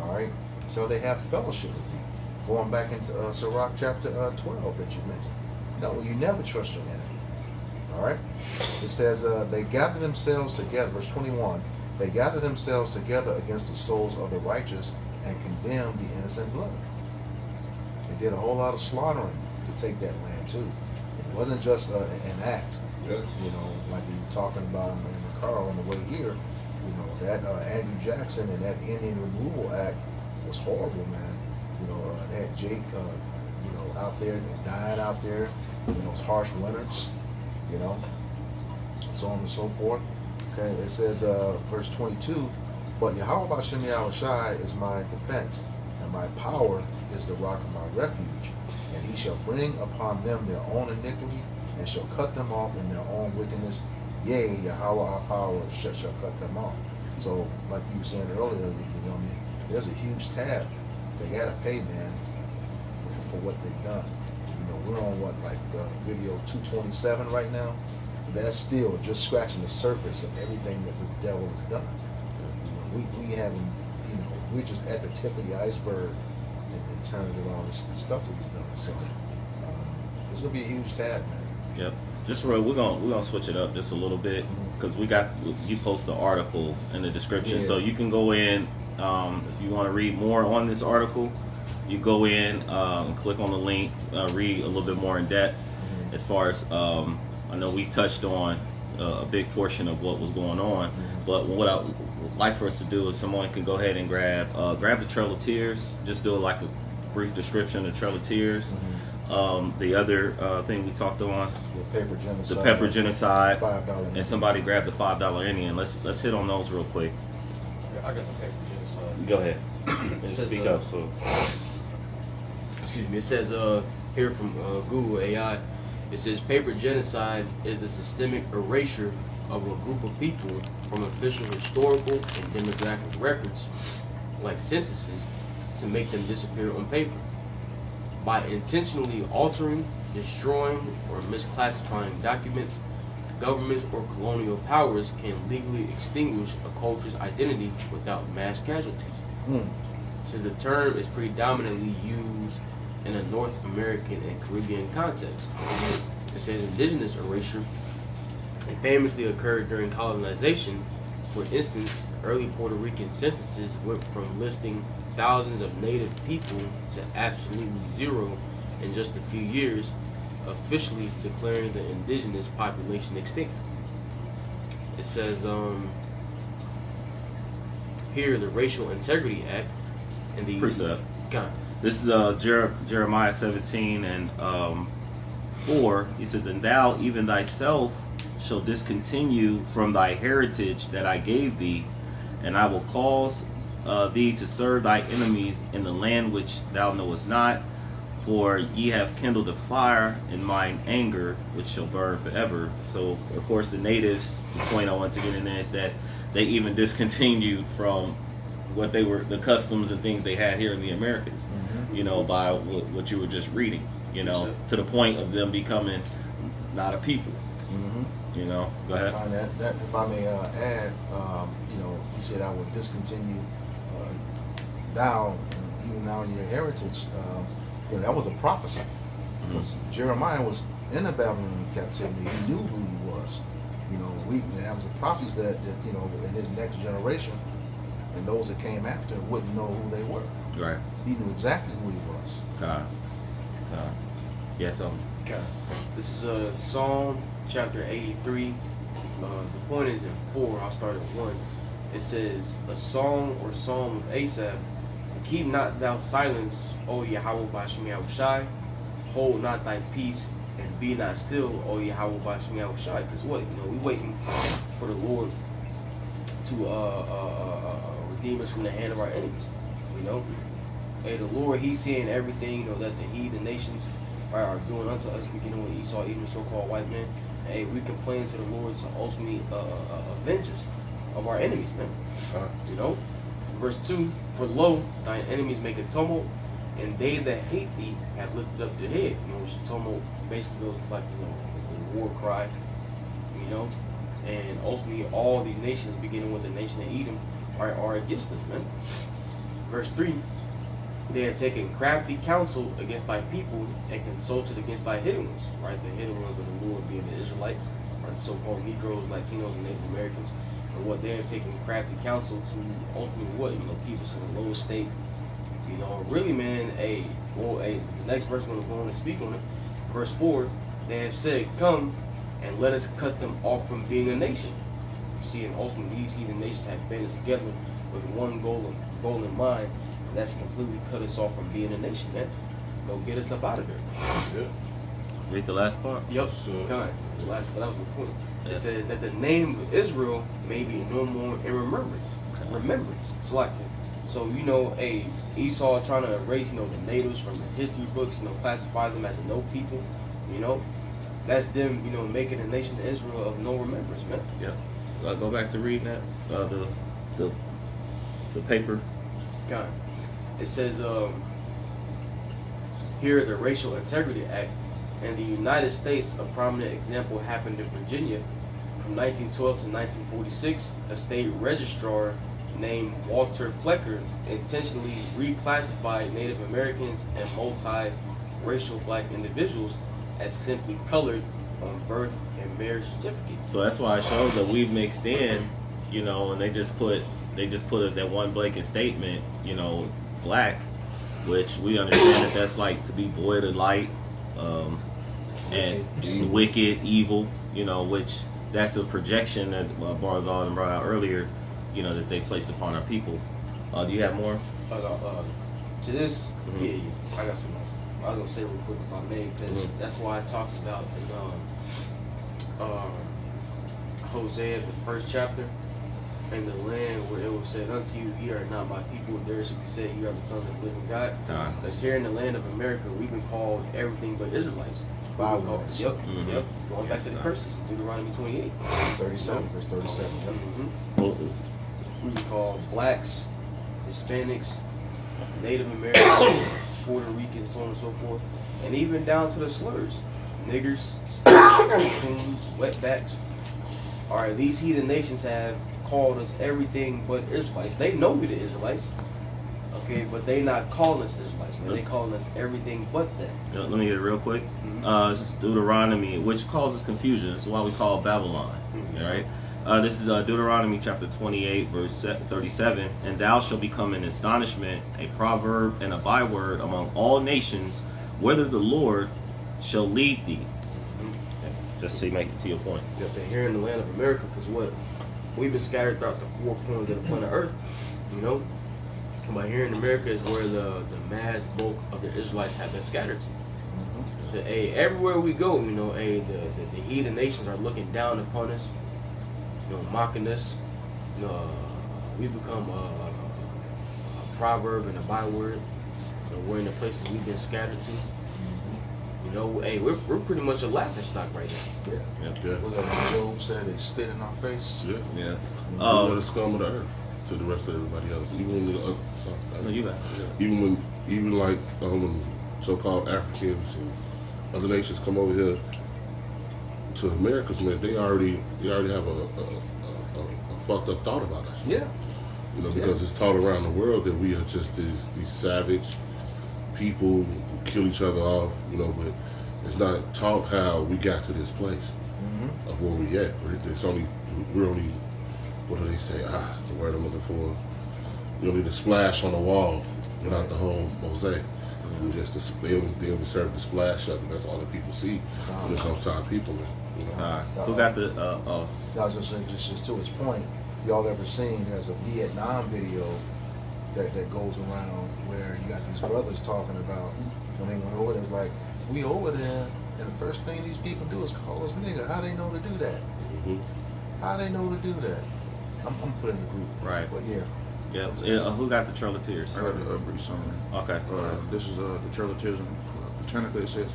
All right? So they have fellowship with you. Going back into Sirach chapter 12 that you mentioned. No, you never trust your enemy. All right? It says, they gather themselves together, verse 21, "They gather themselves together against the souls of the righteous and condemn the innocent blood." They did a whole lot of slaughtering to take that land too. It wasn't just an act. You know, like we were talking about in the car on the way here. You know, that Andrew Jackson and that Indian Removal Act was horrible, man. You know, they had Jake, you know, out there, dying out there in those harsh winters, you know, so on and so forth. Okay, it says, verse 22, "But Yahweh B'Shem Yahushai is my defense, and my power is the rock of my refuge. And he shall bring upon them their own iniquity, and shall cut them off in their own wickedness. Yea, Yahweh our power shall cut them off." So, like you were saying earlier, you know what I mean? there's a huge tab they gotta pay, man, for what they've done. You know, we're on video 227 right now. That's still just scratching the surface of everything that this devil has done. You know, we haven't, you know, we're just at the tip of the iceberg in terms of all this stuff that he's done. So it's gonna be a huge tab, man. Yep. Just we're gonna switch it up just a little bit because you post the article in the description, so you can go in if you want to read more on this article. You go in and click on the link, read a little bit more in depth. As far as I know, we touched on a big portion of what was going on, but what I would like for us to do is someone can go ahead and grab the Trail of Tears. Just do like a brief description of the Trail of Tears. The other thing we talked on, the pepper genocide, $5 and somebody grabbed the $5 Indian. Let's hit on those real quick. I got the pepper genocide. Go ahead and speak up. So, excuse me. It says here from Google AI. It says paper genocide is a systemic erasure of a group of people from official historical and demographic records, like censuses, to make them disappear on paper. By intentionally altering, destroying, or misclassifying documents, governments or colonial powers can legally extinguish a culture's identity without mass casualties. Since the term is predominantly used in a North American and Caribbean context, it says indigenous erasure. It famously occurred during colonization. For instance, early Puerto Rican censuses went from listing thousands of native people to absolutely zero in just a few years, officially declaring the indigenous population extinct. It says here the Racial Integrity Act and the precept. This is Jeremiah 17 and 4. He says, "And thou even thyself shall discontinue from thy heritage that I gave thee, and I will cause thee to serve thy enemies in the land which thou knowest not, for ye have kindled a fire in mine anger, which shall burn forever." So, of course, the natives, the point I want to get in there is that they even discontinued from what they were, the customs and things they had here in the Americas, you know, by what you were just reading, you know, to the point of them becoming not a people. You know, go ahead. That if I may add, you know, he said, "I will discontinue thou, even now in your heritage." You know, that was a prophecy. Because Jeremiah was in the Babylonian captivity. He knew who he was. You know, that was a prophecy that you know, in his next generation, and those that came after wouldn't know who they were. Right. He knew exactly who he was. God. Yes, This is Psalm chapter 83. The point is in 4. I'll start at 1. It says, "A song or psalm of Asaph. Keep not thou silence, O Yahweh Bashmi Yahushai. Hold not thy peace and be not still, O Yahweh Bashmi Yahushai." Because what? You know, we waiting for the Lord to redeem us from the hand of our enemies. You know, hey, the Lord, He's seeing everything. You know that the heathen nations are doing unto us. We, you know, when Esau, even so-called white men. Hey, we complain to the Lord to ultimately avenge us of our enemies, man. You know, verse 2: "For lo, thine enemies make a tumult, and they that hate thee have lifted up their head." You know, which tumult basically goes like, you know, a war cry. You know, and ultimately all these nations, beginning with the nation of Edom, are against us, man. Verse 3: "They have taken crafty counsel against thy people and consulted against thy hidden ones," right? The hidden ones of the Lord being the Israelites, or the so-called Negroes, Latinos, and Native Americans. And what they have taken crafty counsel to ultimately what? You know, keep us in a low state. You know, really, man, the next verse going to go on and speak on it. Verse 4: "They have said, Come and let us cut them off from being a nation." You see, and ultimately these heathen nations have banded together with one goal in mind. That's completely cut us off from being a nation, man. Go get us up out of there. Read the last part. Yep. The last part, that was the point. It says that the name of Israel may be no more in remembrance. So you know, Esau trying to erase, you know, the natives from the history books, you know, classify them as a no people, you know. That's them, you know, making a nation of Israel of no remembrance, man. Yeah. Go back to reading that. The paper kind. It says here the Racial Integrity Act. In the United States, a prominent example happened in Virginia. From 1912 to 1946, a state registrar named Walter Plecker intentionally reclassified Native Americans and multi-racial black individuals as simply colored on birth and marriage certificates. So that's why I showed that we've mixed in, you know, and they just put that one blanket statement, you know, black, which we understand that that's like to be void of light, and wicked, evil, you know, which that's a projection that Barzal and brought out earlier, you know, that they placed upon our people. Do you have more? To this, yeah, I got some. I was gonna say real quick if I may, because that's why it talks about Hosea, the first chapter, and the land where it was said unto you, ye are not my people, there should be said, you are the sons of the living God. That's here in the land of America, we've been called everything but Israelites. Yep. Going back to the curses, Deuteronomy 28. 37, verse 37. We call blacks, Hispanics, Native Americans, Puerto Ricans, so on and so forth, and even down to the slurs, niggers, coons, wetbacks. All right, these heathen nations have called us everything but Israelites. They know we the Israelites, okay, but they not calling us Israelites. Man. They calling us everything but that. Let me get it real quick. This is Deuteronomy, which causes confusion. This is why we call it Babylon. All right. This is Deuteronomy chapter 28, verse 37. And thou shalt become an astonishment, a proverb, and a byword among all nations, whither the Lord shall lead thee. Just to make it to your point. Yep, they're here in the land of America, because what? We've been scattered throughout the four corners of the planet Earth, you know? But here in America is where the mass bulk of the Israelites have been scattered to. So, everywhere we go, you know, the heathen nations are looking down upon us, you know, mocking us. You know, we become a proverb and a byword. You know, we're in the places we've been scattered to. You know, we're pretty much a laughing stock right now. Yeah. What Job said, they spit in our face. Yeah. We're the scum of the earth to the rest of everybody else. Even like so-called Africans and other nations come over here to Americans, man, they already have a fucked up thought about us. Yeah. You know, because it's taught around the world that we are just these savage people who kill each other off, you know, but it's not taught how we got to this place of where we at. We're only, what do they say? The word I'm looking for. You only the splash on the wall, without the whole mosaic. We just they only serve the splash of it. That's all that people see when it comes to our people. You know? Who got the? I was just saying, just to his point, y'all ever seen? There's a Vietnam video that goes around where you got these brothers talking about when they went over there, like, we over there, and the first thing these people do is call us nigga. How they know to do that? How they know to do that? I'm putting the group. Right. But yeah. Yeah. Who got the Trail of Tears? I got a brief summary. Okay. This is the Trail of Tears. Botanically, it says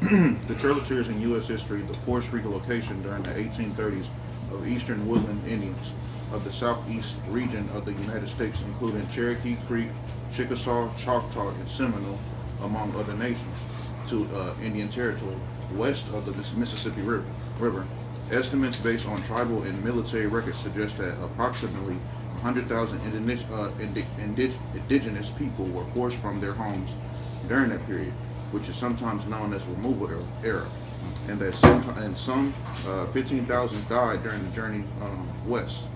the Trail of Tears in U.S. history, the forced relocation during the 1830s of eastern woodland Indians of the southeast region of the United States, including Cherokee, Creek, Chickasaw, Choctaw, and Seminole, among other nations, to Indian Territory west of the Mississippi River. Estimates based on tribal and military records suggest that approximately 100,000 indigenous people were forced from their homes during that period, which is sometimes known as removal era, and that some 15,000 died during the journey west.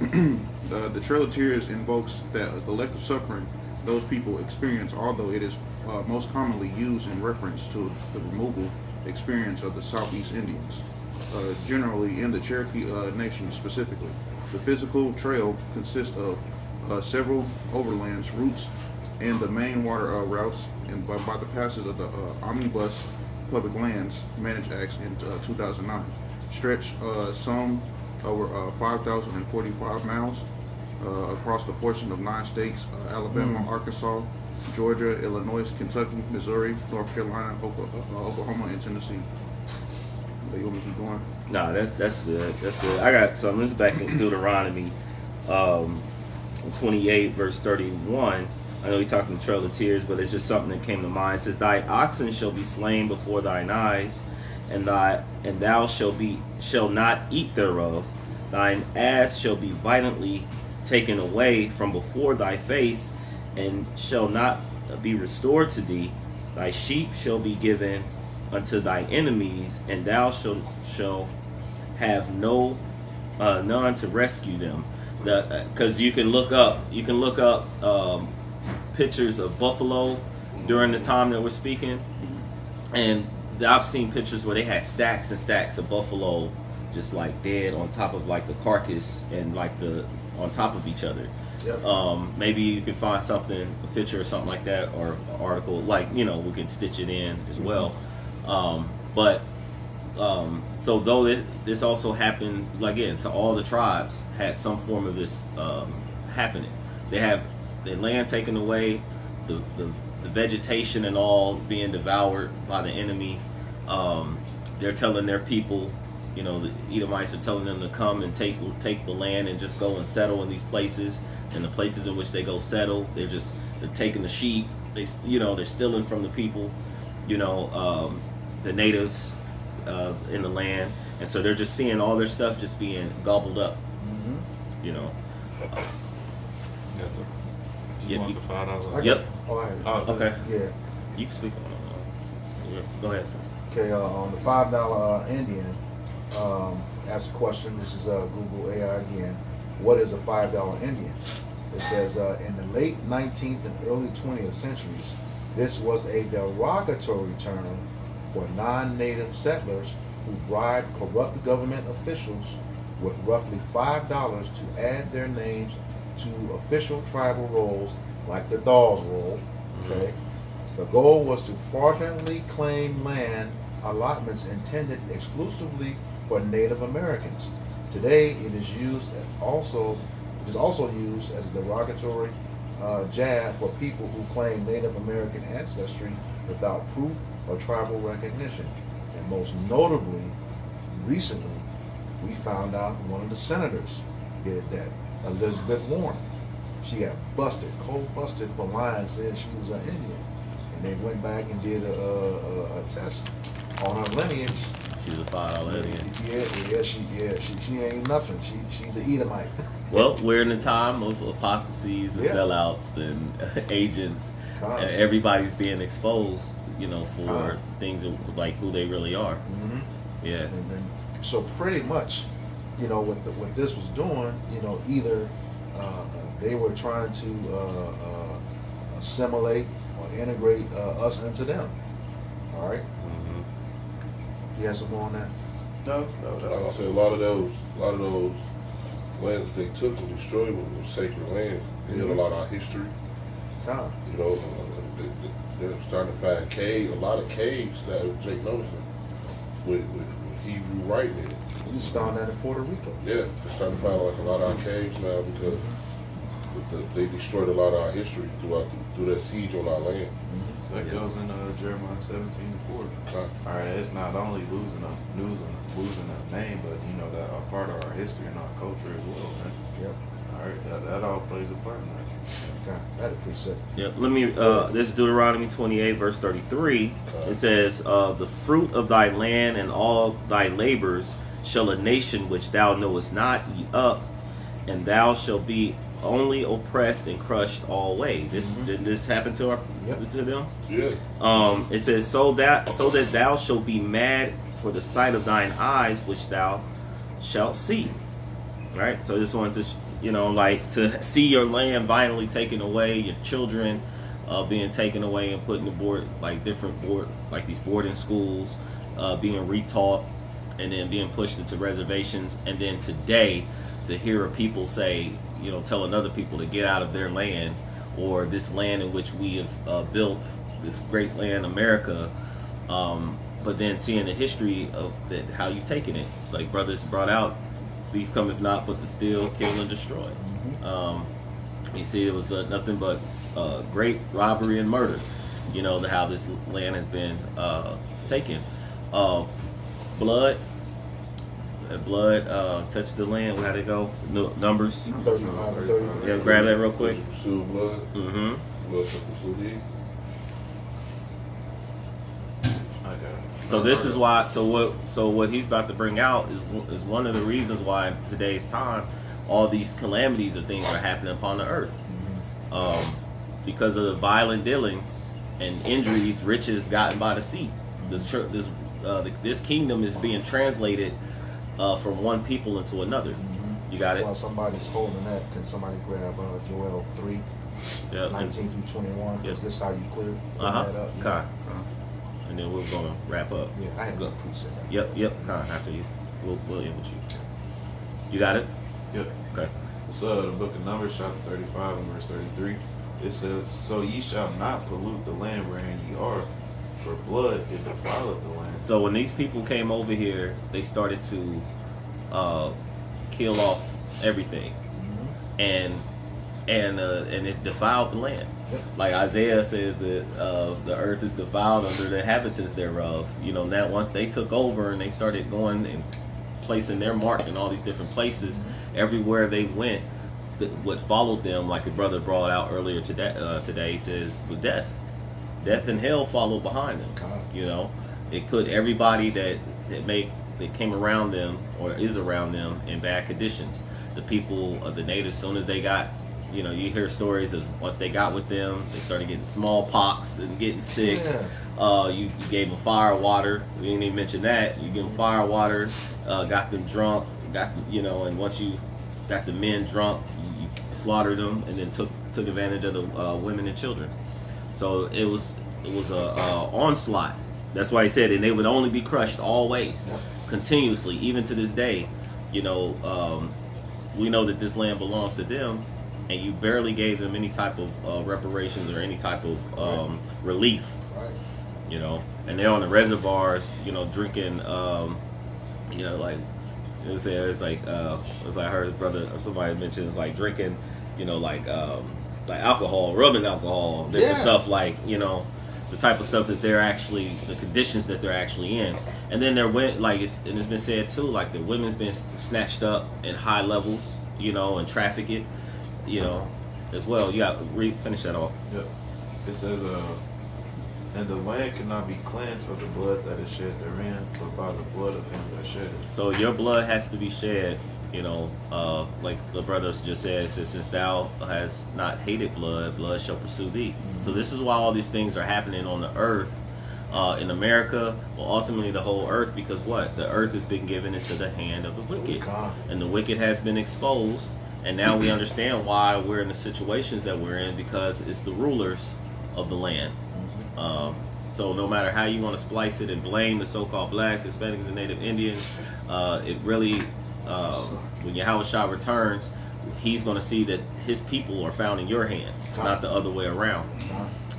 The Trail of Tears invokes the collective suffering those people experience, although it is most commonly used in reference to the removal experience of the Southeast Indians, generally in the Cherokee Nation specifically. The physical trail consists of several overlands, routes, and the main water routes, and by the passage of the Omnibus Public Lands Managed Acts in 2009, stretch some over 5,045 miles across the portion of 9 states: Alabama, Arkansas, Georgia, Illinois, Kentucky, Missouri, North Carolina, Oklahoma, and Tennessee. You want me to keep going? No, that's good. That's good. I got some. This is back in Deuteronomy. 28 verse 31. I know you're talking Trail of Tears, but it's just something that came to mind. It says, "Thy oxen shall be slain before thine eyes, and thou shall not eat thereof. Thine ass shall be violently taken away from before thy face, and shall not be restored to thee. Thy sheep shall be given unto thy enemies, and thou shall have none to rescue them." Because you can look up pictures of buffalo during the time that we're speaking, and I've seen pictures where they had stacks and stacks of buffalo just like dead on top of like the carcass and like on top of each other. Yep. Maybe you can find something, a picture or something like that, or an article, like, you know, we can stitch it in as well. So though this also happened, again, to all the tribes had some form of this happening. They have their land taken away, the vegetation and all being devoured by the enemy. They're telling their people, you know, the Edomites are telling them to come and take the land and just go and settle in these places. And the places in which they go settle, they're taking the sheep. They're stealing from the people, the natives in the land, and so they're just seeing all their stuff just being gobbled up. Mm-hmm. Do you want the $5? Yep. Okay. Yeah. You can speak on it. Go ahead. Okay. On the $5 Indian, ask a question. This is Google AI again. What is a $5 Indian? It says in the late 19th and early 20th centuries, this was a derogatory term for non-native settlers who bribed corrupt government officials with roughly $5 to add their names to official tribal rolls like the Dawes roll. Okay, the goal was to fraudulently claim land allotments intended exclusively for Native Americans. Today, it is also used as a derogatory jab for people who claim Native American ancestry without proof or tribal recognition. And most notably, recently, we found out one of the senators did that, Elizabeth Warren. She got cold busted for lying, saying she was an Indian. And they went back and did a test on her lineage. She's a $5 Indian. She ain't nothing. She's an Edomite. Well, we're in a time of apostasies and sellouts and agents. Everybody's being exposed, for things like who they really are. Mm-hmm. Yeah. And so pretty much, what this was doing, either they were trying to assimilate or integrate us into them. All right. Mm-hmm. You have something on that? No. Like I said, a lot of those lands that they took and destroyed were sacred lands. They had a lot of our history. They're starting to find a lot of caves that Jake noticing with Hebrew writing in it. You just found that in Puerto Rico. Yeah, they're starting to find like a lot of our caves now because they destroyed a lot of our history through that siege on our land. Mm-hmm. That goes in Jeremiah 17:4. All right, it's not only losing a name, but that are part of our history and our culture as well, man. Yep. All right, that all plays a part in that. Okay, that'd be sick. Yeah, let me. This is Deuteronomy 28, verse 33. It says, "The fruit of thy land and all thy labors shall a nation which thou knowest not eat up, and thou shalt be only oppressed and crushed always." Did this happen to them? Yeah. It says, so that thou shalt be mad for the sight of thine eyes, which thou shalt see. Right. So this one to to see your land violently taken away, your children being taken away and put in these boarding schools, being retaught, and then being pushed into reservations, and then today to hear a people say, telling other people to get out of their land, or this land in which we have built this great land, America, but then seeing the history of that, how you've taken it, like brothers brought out, thief cometh not but to steal, kill, and destroy. Mm-hmm. You see, it was nothing but great robbery and murder. How this land has been taken. Blood. blood touched the land. How'd it go? Numbers. 35 and 33. Yeah, grab that real quick. Pursue blood. Mm-hmm. Blood shall pursue thee. So this is why. So what he's about to bring out is one of the reasons why in today's time, all these calamities and things are happening upon the earth, because of the violent dealings and injuries, riches gotten by the sea. This kingdom is being translated from one people into another. You got it. While somebody's holding that, can somebody grab Joel 3, 19 through 21? Is this how you clear that up? Okay. And then we're gonna wrap up. Yeah, I had a preset. Yep. After you, we'll end with you. You got it. Yep. Okay. It's the book of Numbers, chapter 35 and verse 33. It says, "So ye shall not pollute the land wherein ye are, for blood is defileth the land." So when these people came over here, they started to kill off everything, and it defiled the land. Like Isaiah says that the earth is defiled under the inhabitants thereof. You know, now once they took over and they started going and placing their mark in all these different places, everywhere they went, what followed them, like your brother brought out earlier today, he says, with death and hell followed behind them. You know, it put everybody that came around them or is around them in bad conditions. The people of the natives, as soon as they got, you know, you hear stories of once they got with them, they started getting smallpox and getting sick. You gave them fire water. We didn't even mention that. You give them fire water, got them drunk, and once you got the men drunk, you slaughtered them, and then took advantage of the women and children. So it was a onslaught. That's why he said, and they would only be crushed always, continuously, even to this day. You know, we know that this land belongs to them, and you barely gave them any type of reparations or any type of relief. Right. You know, and they're on the reservoirs, you know, drinking, like it's like I heard somebody mention, it's like drinking, you know, like alcohol, rubbing alcohol, different stuff, like, you know, the type of stuff that they're actually, the conditions that they're actually in. And then it's been said too, like the women's been snatched up in high levels, you know, and trafficked, you know, as well. You got to finish that off. Yep. It says, and the land cannot be cleansed of the blood that is shed therein, but by the blood of him that shed it. So your blood has to be shed, you know, like the brothers just said, it says, since thou has not hated blood, blood shall pursue thee. So this is why all these things are happening on the earth, in America, well, ultimately the whole earth, because what? The earth has been given into the hand of the wicked, and the wicked has been exposed, and now we understand why we're in the situations that we're in, because it's the rulers of the land. So no matter how you want to splice it and blame the so-called blacks, Hispanics, and Native Indians, it really, when Yahushua returns, he's going to see that his people are found in your hands, not the other way around.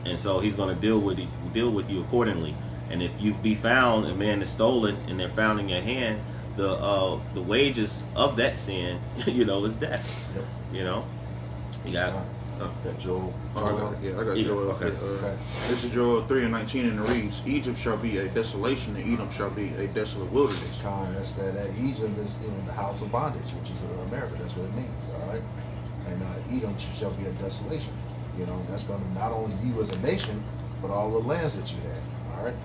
And so he's going to deal with you accordingly. And if you be found, a man is stolen, and they're found in your hand, the wages of that sin, you know, is death. You know, you got. Joel. I got Joel. Okay. This is Joel 3 and 19, and it reads, Egypt shall be a desolation, and Edom shall be a desolate wilderness. That's that Egypt is, you know, the house of bondage, which is America. That's what it means, all right? And Edom shall be a desolation. You know, that's going to not only you as a nation, but all the lands that you have, all right?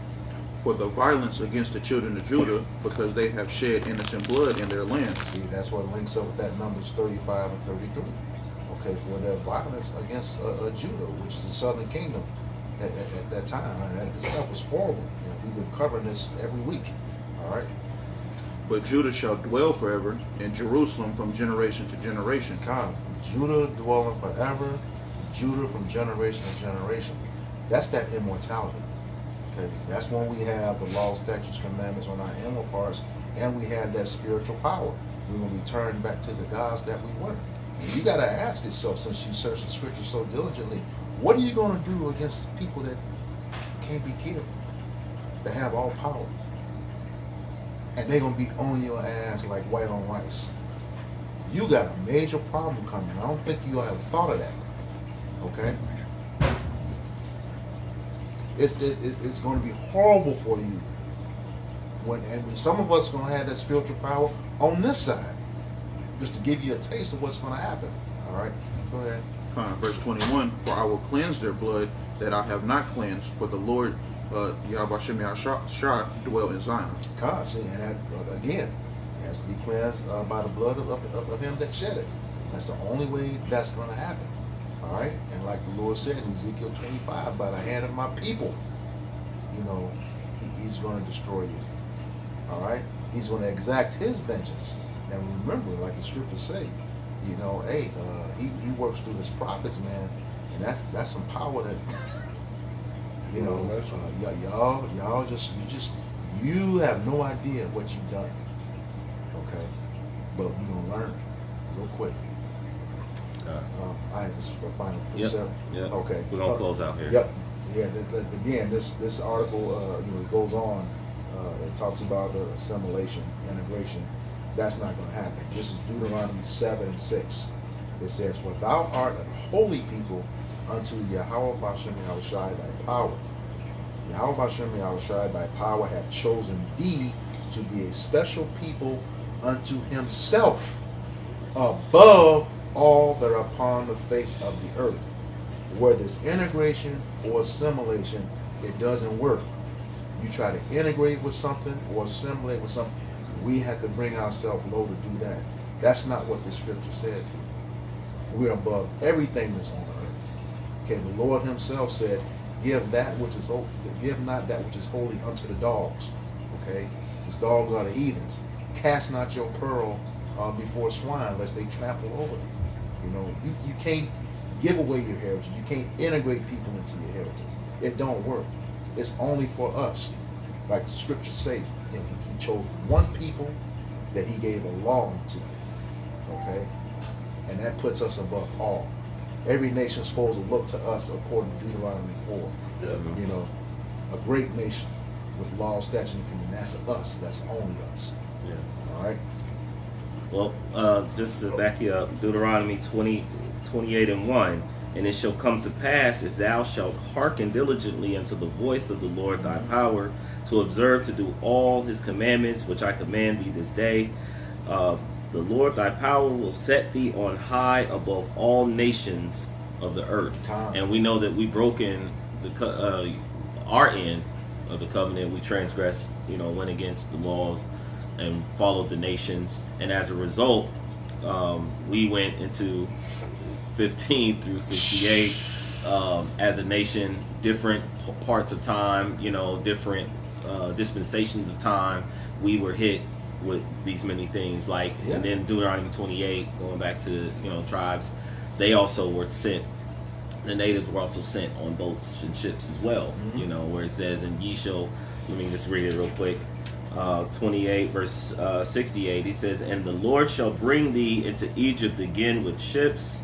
For the violence against the children of Judah, because they have shed innocent blood in their land. See, that's what links up with that Numbers 35 and 33. Okay, for their violence against Judah, which is the southern kingdom at that time. And this stuff was horrible. You know, we've been covering this every week. All right. But Judah shall dwell forever, and Jerusalem from generation to generation. Judah dwelling forever, Judah from generation to generation. That's that immortality. Okay, that's when we have the law, statutes, commandments on our inward parts, and we have that spiritual power. We will return back to the gods that we were. And you got to ask yourself, since you search the scripture so diligently, what are you going to do against people that can't be killed, that have all power? And they're going to be on your ass like white on rice. You got a major problem coming. I don't think you have thought of that. Okay? It's going to be horrible for you when some of us are gonna have that spiritual power on this side, just to give you a taste of what's gonna happen. All right, go ahead. Verse 21, for I will cleanse their blood that I have not cleansed, for the Lord Yahweh Shem Yahshua dwell in Zion. See, and that, again, has to be cleansed by the blood of him that shed it. That's the only way that's going to happen. All right? And like the Lord said in Ezekiel 25, by the hand of my people, you know, he's going to destroy you. All right? He's going to exact his vengeance. And remember, like the scriptures say, you know, hey, he works through his prophets, man. And that's some power that, you know, you have no idea what you've done. Okay? But you're going to learn real quick. I had this final precept. Yep. Okay. We're gonna close out here. Yep. Yeah. Again, this article, it goes on. It talks about assimilation, integration. That's not going to happen. This is Deuteronomy 7:6. It says, "For thou art a holy people unto Yahweh Bashem Yahushai thy power. Yahweh Bashem Yahushai thy power hath chosen thee to be a special people unto himself, above all that are upon the face of the earth." Where there's integration or assimilation, it doesn't work. You try to integrate with something or assimilate with something, we have to bring ourselves low to do that. That's not what the scripture says here. We're above everything that's on earth. Okay, the Lord himself said, give that which is give not that which is holy unto the dogs. Okay, these dogs are the heathens. Cast not your pearl before swine, lest they trample over it. You know, you can't give away your heritage. You can't integrate people into your heritage. It don't work. It's only for us. Like the scriptures say, he chose one people that he gave a law to. Okay? And that puts us above all. Every nation's supposed to look to us according to Deuteronomy 4. You know, a great nation with law, statute, and command. That's us. That's only us. Yeah. All right? Well, just to back you up, Deuteronomy 28:1, "And it shall come to pass, if thou shalt hearken diligently unto the voice of the Lord thy power, to observe to do all his commandments, which I command thee this day, the Lord thy power will set thee on high above all nations of the earth." And we know that we broken our end of the covenant. We transgressed, went against the laws and followed the nations, and as a result, we went into 15 through 68 as a nation, different parts of time, different dispensations of time. We were hit with these many things, and then Deuteronomy 28, going back to tribes, they also were sent. The natives were also sent on boats and ships as well. Where it says, "And ye shall," let me just read it real quick. 28 verse 68, he says, "And the Lord shall bring thee into Egypt again with ships,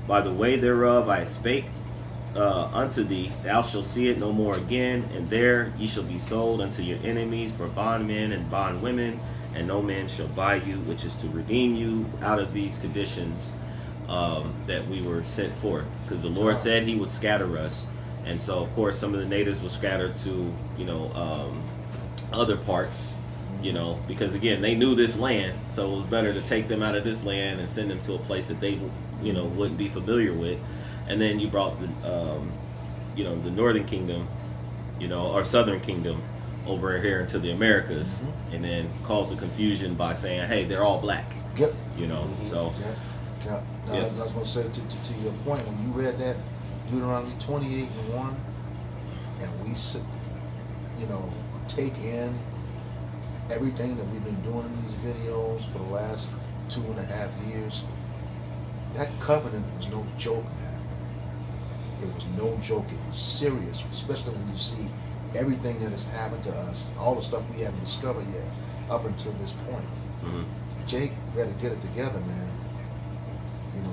by the way thereof I spake unto thee. Thou shalt see it no more again, and there ye shall be sold unto your enemies for bondmen and bondwomen, and no man shall buy you," which is to redeem you out of these conditions that we were sent forth. Because the Lord said he would scatter us. And so, of course, some of the natives were scattered to, other parts, because again, they knew this land, so it was better to take them out of this land and send them to a place that they, wouldn't be familiar with. And then you brought the, the northern kingdom, or southern kingdom over here into the Americas, and then caused the confusion by saying, hey, they're all black. Yep. So. Yeah. Now, I was going to say to your point, when you read that Deuteronomy 28:1, and we, take in everything that we've been doing in these videos for the last 2.5 years, that covenant was no joke, man. It was no joke. It was serious, especially when you see everything that has happened to us, all the stuff we haven't discovered yet up until this point. Jake better get it together, man.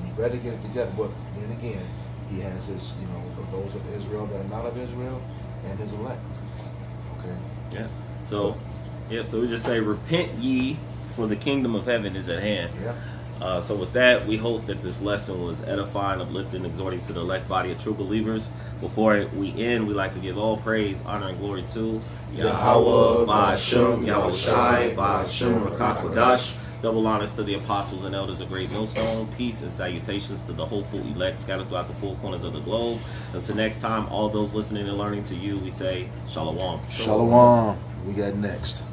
He better get it together. But then again, he has his, those of Israel that are not of Israel and his elect. Okay. Yeah. So, so we just say, repent ye, for the kingdom of heaven is at hand. Yeah. So with that, we hope that this lesson was edifying, uplifting, exhorting to the elect body of true believers. Before we end, we like to give all praise, honor, and glory to Yahweh, Ba'ashem, Yahweh Shai, Ba'ashem, Rakakwadash. Double honors to the apostles and elders of Great Millstone. Peace and salutations to the hopeful elect scattered throughout the four corners of the globe. Until next time, all those listening and learning to you, we say Shalom. Shalom. We got next.